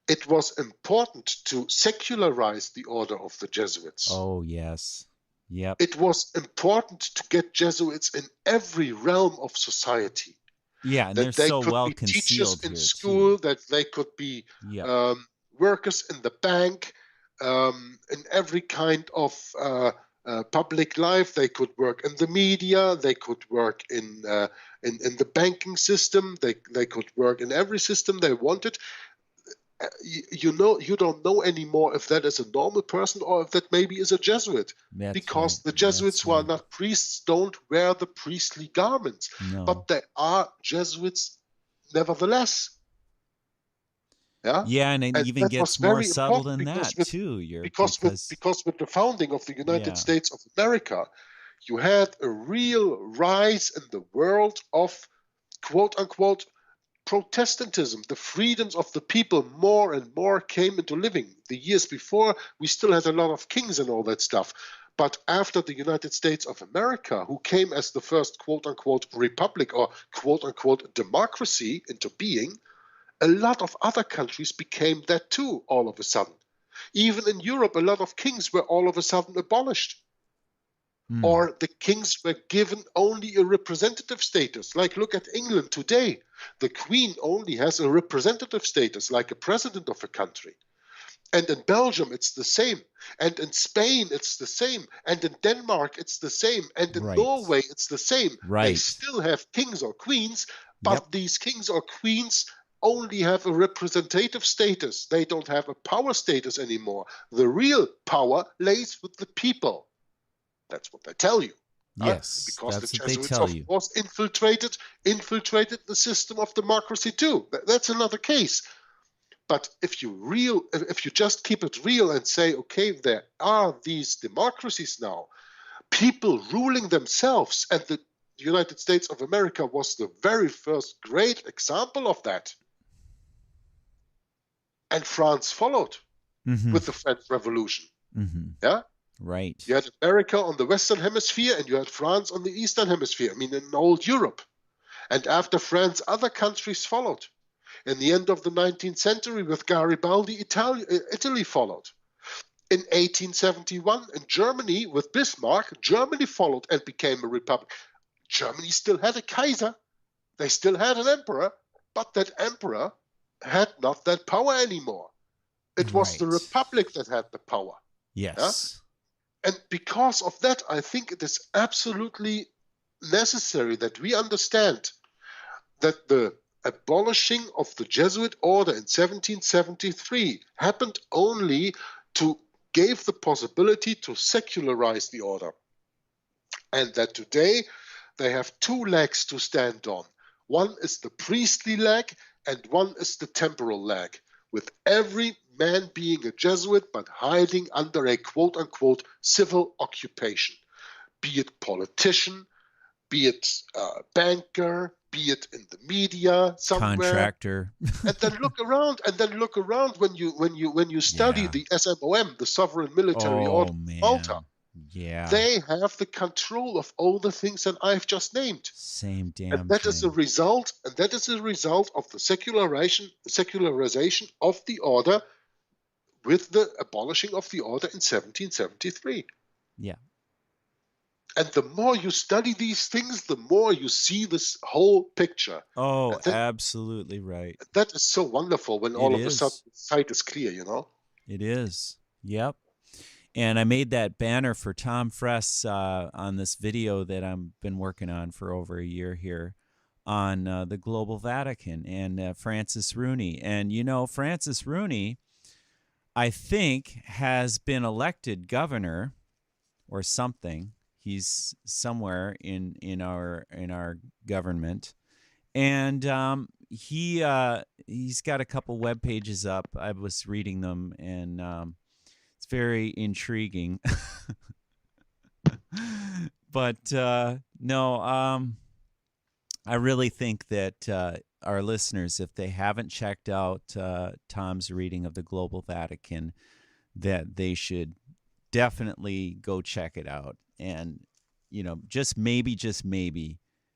it was important to secularize the order of the Jesuits. Oh, yes. Yep. It was important to get Jesuits in every realm of society. Yeah, and that they're they so could well be concealed teachers in here, school, too. that they could be Yep. workers in the bank, in every kind of public life. They could work in the media. They could work in the banking system. They could work in every system they wanted. You don't know anymore if that is a normal person or if that maybe is a Jesuit. That's because right. the Jesuits That's who are right. not priests don't wear the priestly garments. No. But they are Jesuits nevertheless. Yeah, Yeah, and it even that gets was more very subtle important than that, too. because with the founding of the United Yeah. States of America, you had a real rise in the world of quote-unquote Protestantism. The freedoms of the people more and more came into living. The years before, we still had a lot of kings and all that stuff. But after the United States of America, who came as the first quote-unquote republic or quote-unquote democracy into being, a lot of other countries became that too all of a sudden. Even in Europe, a lot of kings were all of a sudden abolished. Or the kings were given only a representative status. Like, look at England today. The Queen only has a representative status, like a president of a country. And in Belgium, it's the same. And in Spain, it's the same. And in Denmark, it's the same. And in Right. Norway, it's the same. They Right. still have kings or queens, but Yep. these kings or queens only have a representative status. They don't have a power status anymore. The real power lays with the people. That's what they tell you. Yes, because that's the what they Jesuits, tell of you. course, infiltrated the system of democracy too. That's another case. But if you just keep it real and say, okay, there are these democracies now, people ruling themselves, and the United States of America was the very first great example of that. And France followed with the French Revolution. Yeah. Right. You had America on the Western Hemisphere and you had France on the Eastern Hemisphere, I mean, in old Europe. And after France, other countries followed. In the end of the 19th century, with Garibaldi, Italy followed. In 1871, in Germany, with Bismarck, Germany followed and became a republic. Germany still had a Kaiser. They still had an emperor, but that emperor had not that power anymore. It was the Right. republic that had the power. Yes. And because of that, I think it is absolutely necessary that we understand that the abolishing of the Jesuit order in 1773 happened only to give the possibility to secularize the order. And that today they have two legs to stand on. One is the priestly leg and one is the temporal leg, with every man being a Jesuit but hiding under a quote-unquote civil occupation, be it politician, be it banker, be it in the media somewhere, contractor. and then look around. When you study the SMOM, the Sovereign Military Order of Malta. Yeah, They have the control of all the things that I've just named. Same damn And that thing. is a result, of the secularization of the order with the abolishing of the order in 1773. Yeah. And the more you study these things, the more you see this whole picture. Oh, absolutely right. That is so wonderful when all of a sudden the sight is clear, you know? It is. Yep. And I made that banner for Tom Fress on this video that I've been working on for over a year here on the Global Vatican and Francis Rooney. And, you know, Francis Rooney, I think, has been elected governor or something. He's somewhere in our government. And he's got a couple web pages up. I was reading them, and it's very intriguing. But no, I really think that our listeners, if they haven't checked out Tom's reading of the Global Vatican, that they should definitely go check it out. And, you know, just maybe,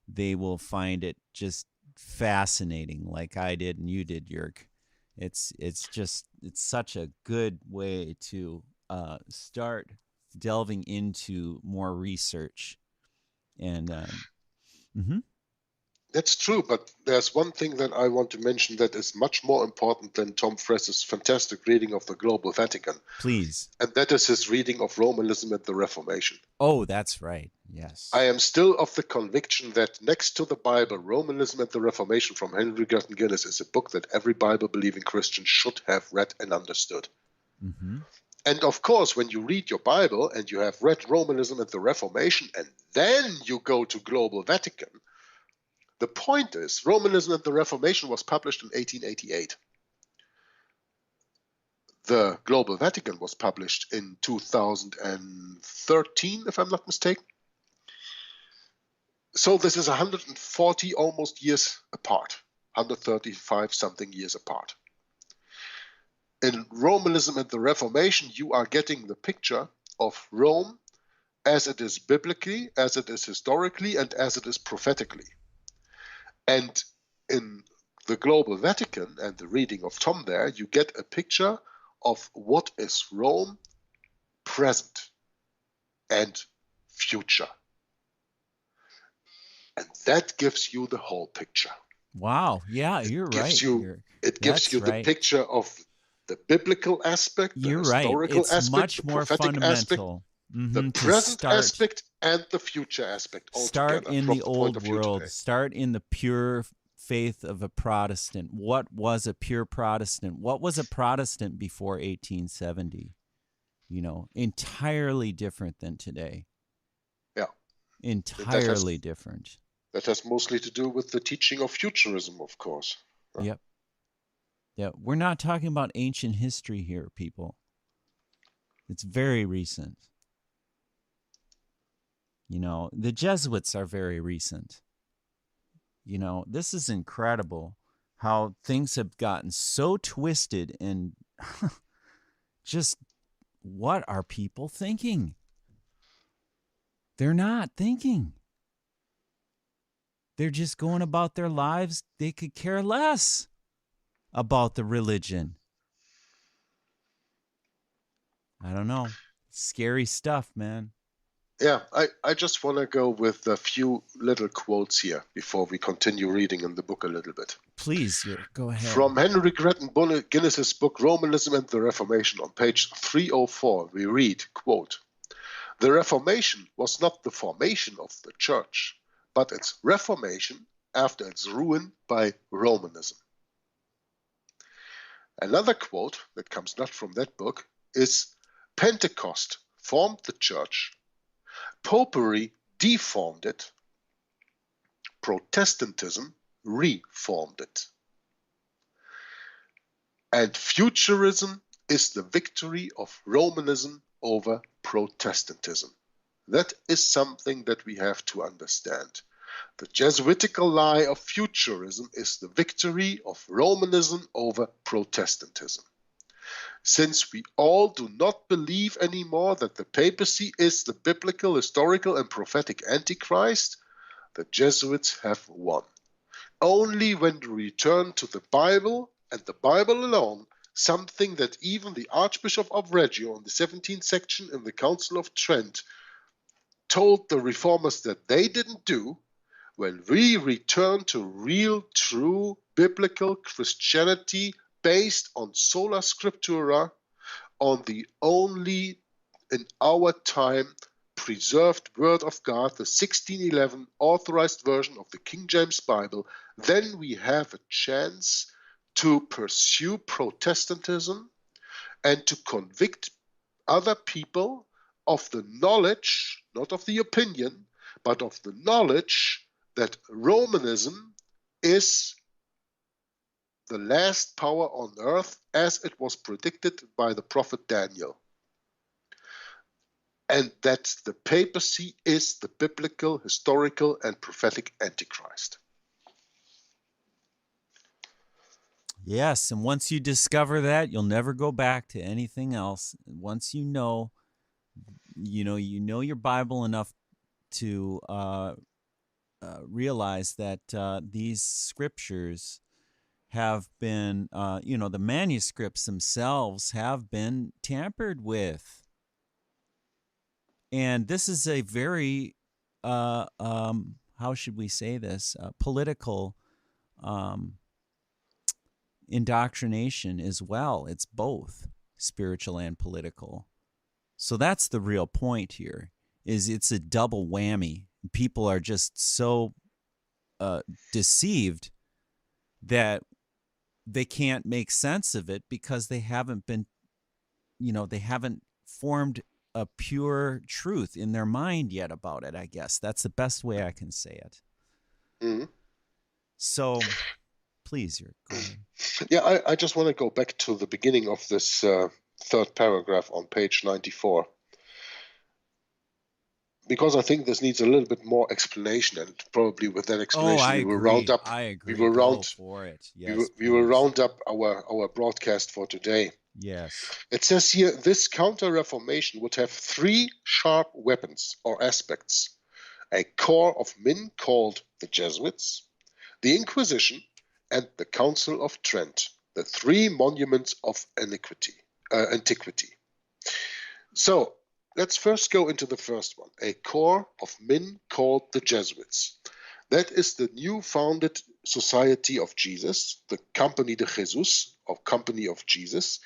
they will find it just fascinating, like I did and you did, Jörg. It's such a good way to start delving into more research. And That's true, but there's one thing that I want to mention that is much more important than Tom Fress's fantastic reading of the Global Vatican. Please. And that is his reading of Romanism and the Reformation. Oh, that's right. Yes. I am still of the conviction that next to the Bible, Romanism and the Reformation from Henry Grattan Guinness is a book that every Bible-believing Christian should have read and understood. Mm-hmm. And of course, when you read your Bible and you have read Romanism and the Reformation, and then you go to Global Vatican, the point is, Romanism and the Reformation was published in 1888. The Global Vatican was published in 2013, if I'm not mistaken. So this is 140 almost years apart, 135 something years apart. In Romanism and the Reformation, you are getting the picture of Rome as it is biblically, as it is historically, and as it is prophetically. And in the Global Vatican and the reading of Tom there, you get a picture of what is Rome present and future. And that gives you the whole picture. Wow. Yeah, you're right. It gives you the picture of the biblical aspect, the historical aspect, much the more prophetic fundamental. aspect, the present aspect, and the future aspect all start together. In from the point of old view world. today. Start in the pure faith of a Protestant. What was a pure Protestant? What was a Protestant before 1870? You know, entirely different than today. Yeah. Entirely different. That has mostly to do with the teaching of futurism, of course. Yep. Yeah, we're not talking about ancient history here, people. It's very recent. You know, the Jesuits are very recent. You know, this is incredible how things have gotten so twisted, and just what are people thinking? They're not thinking. They're just going about their lives. They could care less about the religion. I don't know. Scary stuff, man. Yeah, I just want to go with a few little quotes here before we continue reading in the book a little bit. Please, go ahead. From Henry Grattan Guinness's book, Romanism and the Reformation, on page 304, we read, quote, "The Reformation was not the formation of the church, but its reformation after its ruin by Romanism. Another quote that comes not from that book is, Pentecost formed the church, Popery deformed it, Protestantism reformed it. And futurism is the victory of Romanism over Protestantism. That is something that we have to understand. The Jesuitical lie of futurism is the victory of Romanism over Protestantism. Since we all do not believe anymore that the papacy is the biblical, historical, and prophetic Antichrist, the Jesuits have won. Only when we return to the Bible and the Bible alone, something that even the Archbishop of Reggio in the 17th section in the Council of Trent told the reformers that they didn't do, when we return to real, true, biblical Christianity based on sola scriptura, on the only, in our time, preserved Word of God, the 1611 authorized version of the King James Bible, then we have a chance to pursue Protestantism and to convict other people of the knowledge, not of the opinion, but of the knowledge that Romanism is the last power on earth as it was predicted by the prophet Daniel. And that the papacy is the biblical, historical, and prophetic Antichrist. Yes, and once you discover that, you'll never go back to anything else. Once you know your Bible enough to realize that these scriptures have been, the manuscripts themselves have been tampered with. And this is a very, how should we say this, political indoctrination as well. It's both spiritual and political. So that's the real point here, is it's a double whammy. People are just so deceived that they can't make sense of it because they haven't been, they haven't formed a pure truth in their mind yet about it, I guess. That's the best way I can say it. Mm-hmm. So, please, Jörg, go ahead. Yeah, I just want to go back to the beginning of this third paragraph on page 94. Because I think this needs a little bit more explanation, and probably with that explanation we will round up. I agree. We will round for it. Yes, we will round up our broadcast for today. Yes. It says here, this counter-reformation would have three sharp weapons or aspects: a core of men called the Jesuits, the Inquisition, and the Council of Trent, the three monuments of antiquity. So let's first go into the first one, a core of men called the Jesuits. That is the new founded Society of Jesus, the Compagnie de Jesus, or Company of Jesus,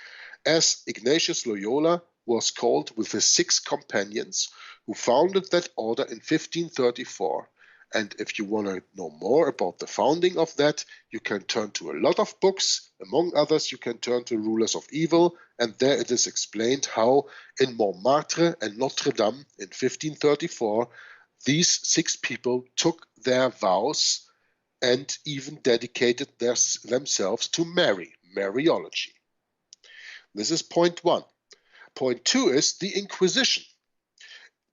as Ignatius Loyola was called with his 6 companions who founded that order in 1534. And if you want to know more about the founding of that, you can turn to a lot of books. Among others, you can turn to Rulers of Evil, and there it is explained how in Montmartre and Notre Dame in 1534, these 6 people took their vows and even dedicated themselves to Mariology. This is point 1. Point 2 is the Inquisition.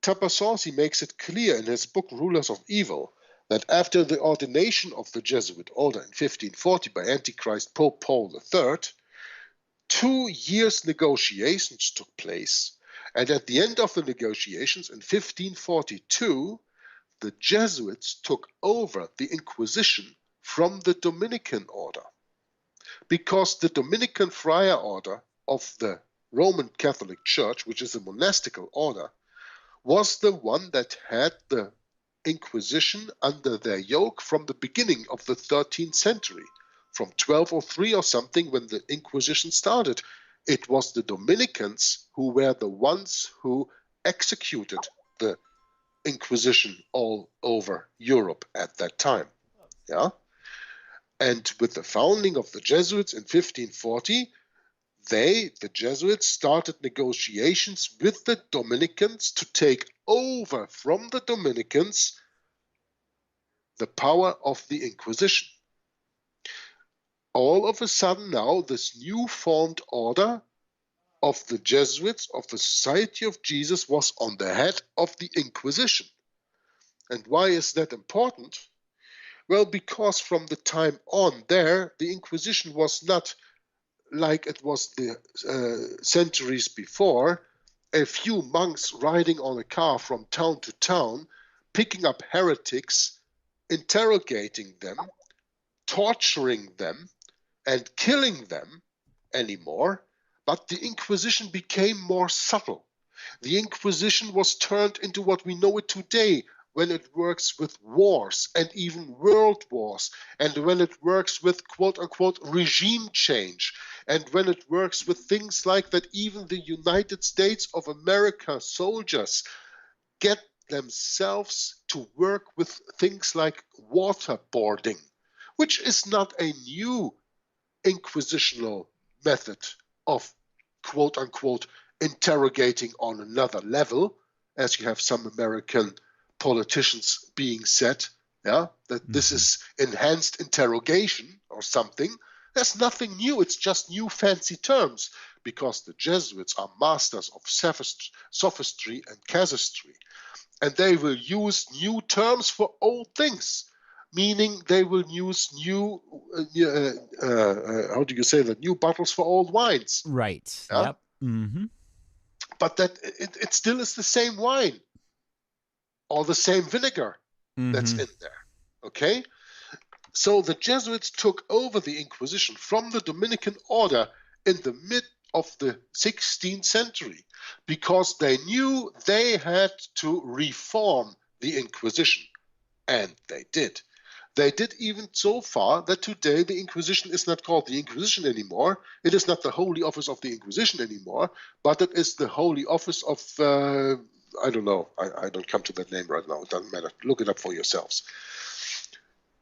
Tapasansi makes it clear in his book Rulers of Evil that after the ordination of the Jesuit order in 1540 by Antichrist Pope Paul III, 2 years negotiations took place, and at the end of the negotiations in 1542, the Jesuits took over the Inquisition from the Dominican order, because the Dominican friar order of the Roman Catholic Church, which is a monastical order, was the one that had the Inquisition under their yoke from the beginning of the 13th century, from 1203 or something when the Inquisition started. It was the Dominicans who were the ones who executed the Inquisition all over Europe at that time. Yeah. And with the founding of the Jesuits in 1540, the Jesuits, started negotiations with the Dominicans to take over from the Dominicans the power of the Inquisition. All of a sudden now, this new formed order of the Jesuits, of the Society of Jesus, was on the head of the Inquisition. And why is that important? Well, because from the time on there, the Inquisition was not like it was the centuries before, a few monks riding on a car from town to town, picking up heretics, interrogating them, torturing them, and killing them anymore. But the Inquisition became more subtle. The Inquisition was turned into what we know it today, when it works with wars and even world wars, and when it works with quote-unquote regime change, and when it works with things like that even the United States of America soldiers get themselves to work with things like waterboarding, which is not a new inquisitional method of quote-unquote interrogating on another level, as you have some American politicians being said, that this is enhanced interrogation or something. There's nothing new. It's just new fancy terms, because the Jesuits are masters of sophistry and casuistry, and they will use new terms for old things, meaning they will use new how do you say that, new bottles for old wines. Right. Yeah? Yep. Mm-hmm. But that it still is the same wine or the same vinegar that's in there. Okay? So the Jesuits took over the Inquisition from the Dominican order in the mid of the 16th century, because they knew they had to reform the Inquisition. And they did. They did even so far that today the Inquisition is not called the Inquisition anymore. It is not the Holy Office of the Inquisition anymore, but it is the Holy Office of, I don't know. I don't come to that name right now. It doesn't matter. Look it up for yourselves.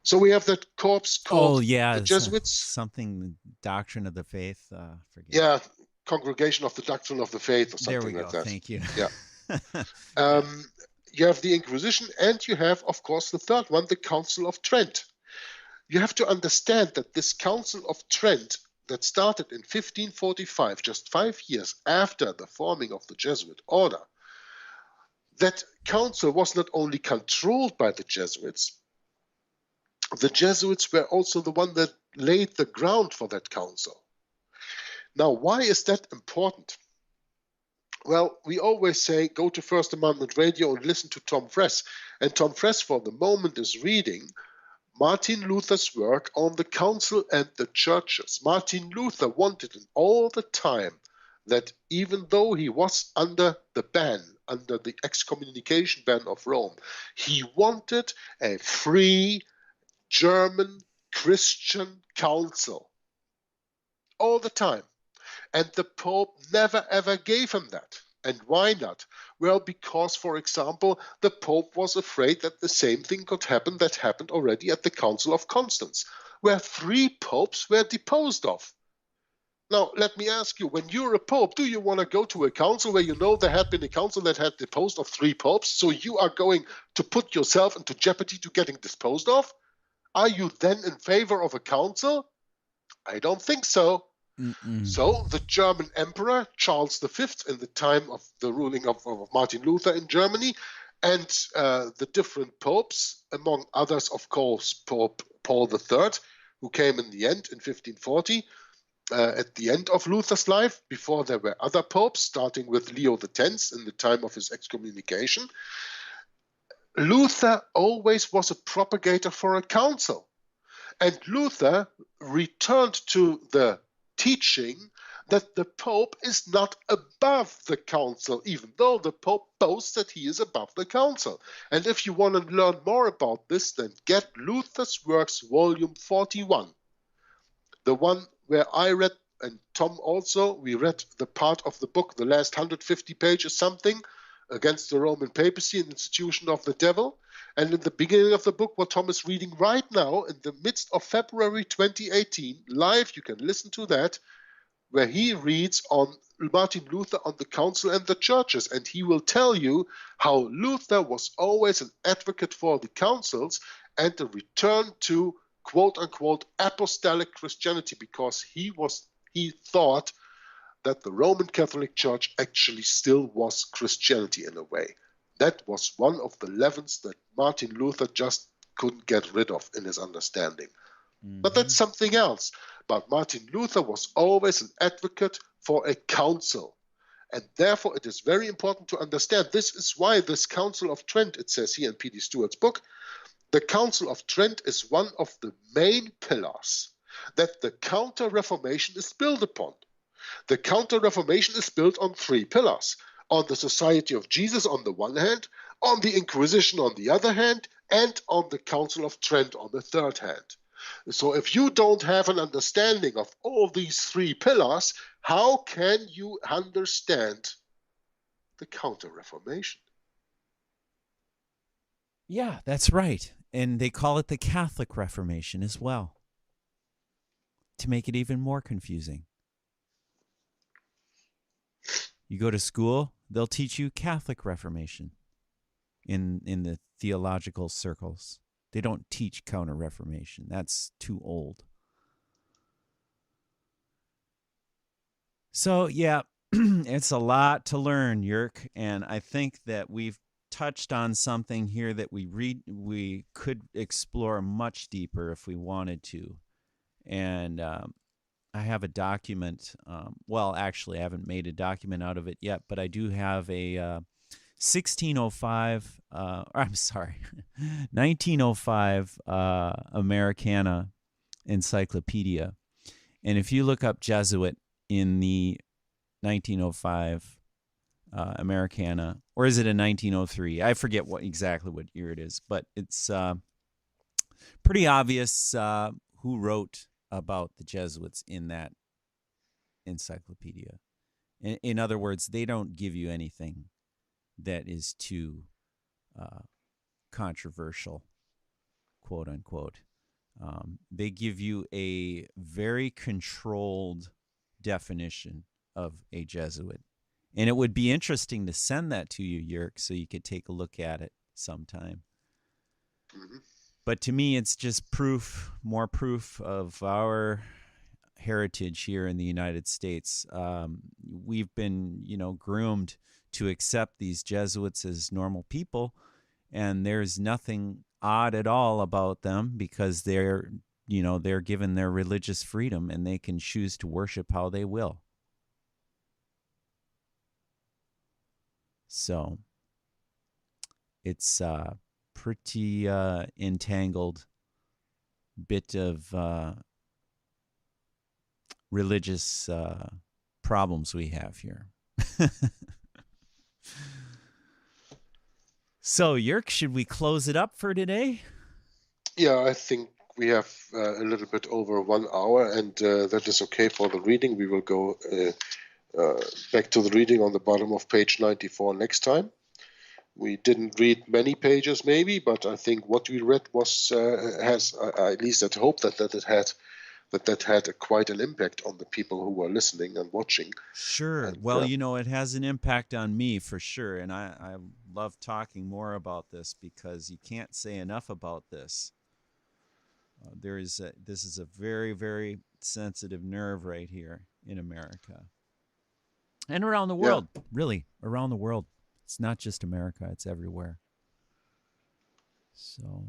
So we have that corpse called the Jesuits. Something, Doctrine of the Faith. Forget. Yeah, Congregation of the Doctrine of the Faith or something like that. Thank you. Yeah. You have the Inquisition, and you have, of course, the third one, the Council of Trent. You have to understand that this Council of Trent that started in 1545, just 5 years after the forming of the Jesuit order, that council was not only controlled by the Jesuits were also the one that laid the ground for that council. Now, why is that important? Well, we always say, go to First Amendment Radio and listen to Tom Friess. And Tom Friess, for the moment, is reading Martin Luther's work on the council and the churches. Martin Luther wanted all the time that even though he was under the ban, under the excommunication ban of Rome, he wanted a free German Christian council. All the time. And the Pope never ever gave him that. And why not? Well, because, for example, the Pope was afraid that the same thing could happen that happened already at the Council of Constance, where 3 popes were deposed of. Now, let me ask you, when you're a pope, do you want to go to a council where you know there had been a council that had deposed of 3 popes, so you are going to put yourself into jeopardy to getting disposed of? Are you then in favor of a council? I don't think so. So the German Emperor, Charles V, in the time of the ruling of Martin Luther in Germany, and the different popes, among others, of course, Pope Paul III, who came in the end in 1540, at the end of Luther's life, before there were other popes, starting with Leo X in the time of his excommunication. Luther always was a propagator for a council. And Luther returned to the teaching that the Pope is not above the council, even though the Pope boasts that he is above the council. And if you want to learn more about this, then get Luther's Works, volume 41. The one where I read, and Tom also, we read the part of the book, the last 150 pages something, Against the Roman Papacy, an Institution of the Devil. And in the beginning of the book, what Tom is reading right now, in the midst of February 2018, live, you can listen to that, where he reads on Martin Luther on the council and the churches, and he will tell you how Luther was always an advocate for the councils and the return to quote-unquote apostolic Christianity, because he thought that the Roman Catholic Church actually still was Christianity in a way. That was one of the leavens that Martin Luther just couldn't get rid of in his understanding. But that's something else. But Martin Luther was always an advocate for a council. And therefore, it is very important to understand, this is why this Council of Trent, it says here in P.D. Stuart's book, the Council of Trent is one of the main pillars that the Counter-Reformation is built upon. The Counter-Reformation is built on three pillars: on the Society of Jesus on the one hand, on the Inquisition on the other hand, and on the Council of Trent on the third hand. So if you don't have an understanding of all these three pillars, how can you understand the Counter-Reformation? Yeah, that's right. And they call it the Catholic Reformation as well, to make it even more confusing. You go to school, they'll teach you Catholic Reformation in the theological circles. They don't teach Counter-Reformation. That's too old. So, yeah, it's a lot to learn, Jörg, and I think that we've touched on something here that we could explore much deeper if we wanted to. And I have a document. Well, actually, I haven't made a document out of it yet, but I do have a 1905 Americana encyclopedia. And if you look up Jesuit in the 1905 Americana, or is it a 1903? I forget exactly what year it is, but it's pretty obvious who wrote about the Jesuits in that encyclopedia. In other words, they don't give you anything that is too controversial, quote unquote. They give you a very controlled definition of a Jesuit. And it would be interesting to send that to you, Jörg, so you could take a look at it sometime. Mm-hmm. But to me, it's just more proof of our heritage here in the United States. We've been, groomed to accept these Jesuits as normal people, and there's nothing odd at all about them because they're given their religious freedom and they can choose to worship how they will. So it's a pretty entangled bit of religious problems we have here. So, Jörg, should we close it up for today? Yeah, I think we have a little bit over 1 hour, and that is okay for the reading. We will go back to the reading on the bottom of page 94 next time. We didn't read many pages, maybe, but I think what we read was has at least I hope that it had quite an impact on the people who were listening and watching. Sure. And, well, it has an impact on me for sure, and I love talking more about this because you can't say enough about this. This is a very, very sensitive nerve right here in America. And around the world, really, around the world. It's not just America, it's everywhere. So,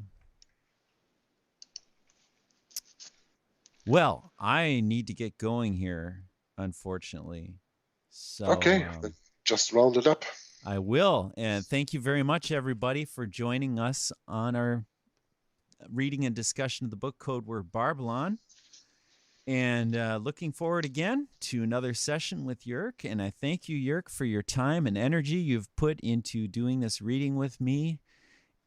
well, I need to get going here, unfortunately. So, okay, just round it up. I will. And thank you very much, everybody, for joining us on our reading and discussion of the book Codeword Barbelon. And looking forward again to another session with Jörg. And I thank you, Jörg, for your time and energy you've put into doing this reading with me.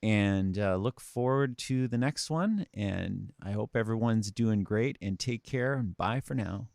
And look forward to the next one. And I hope everyone's doing great. And take care. And bye for now.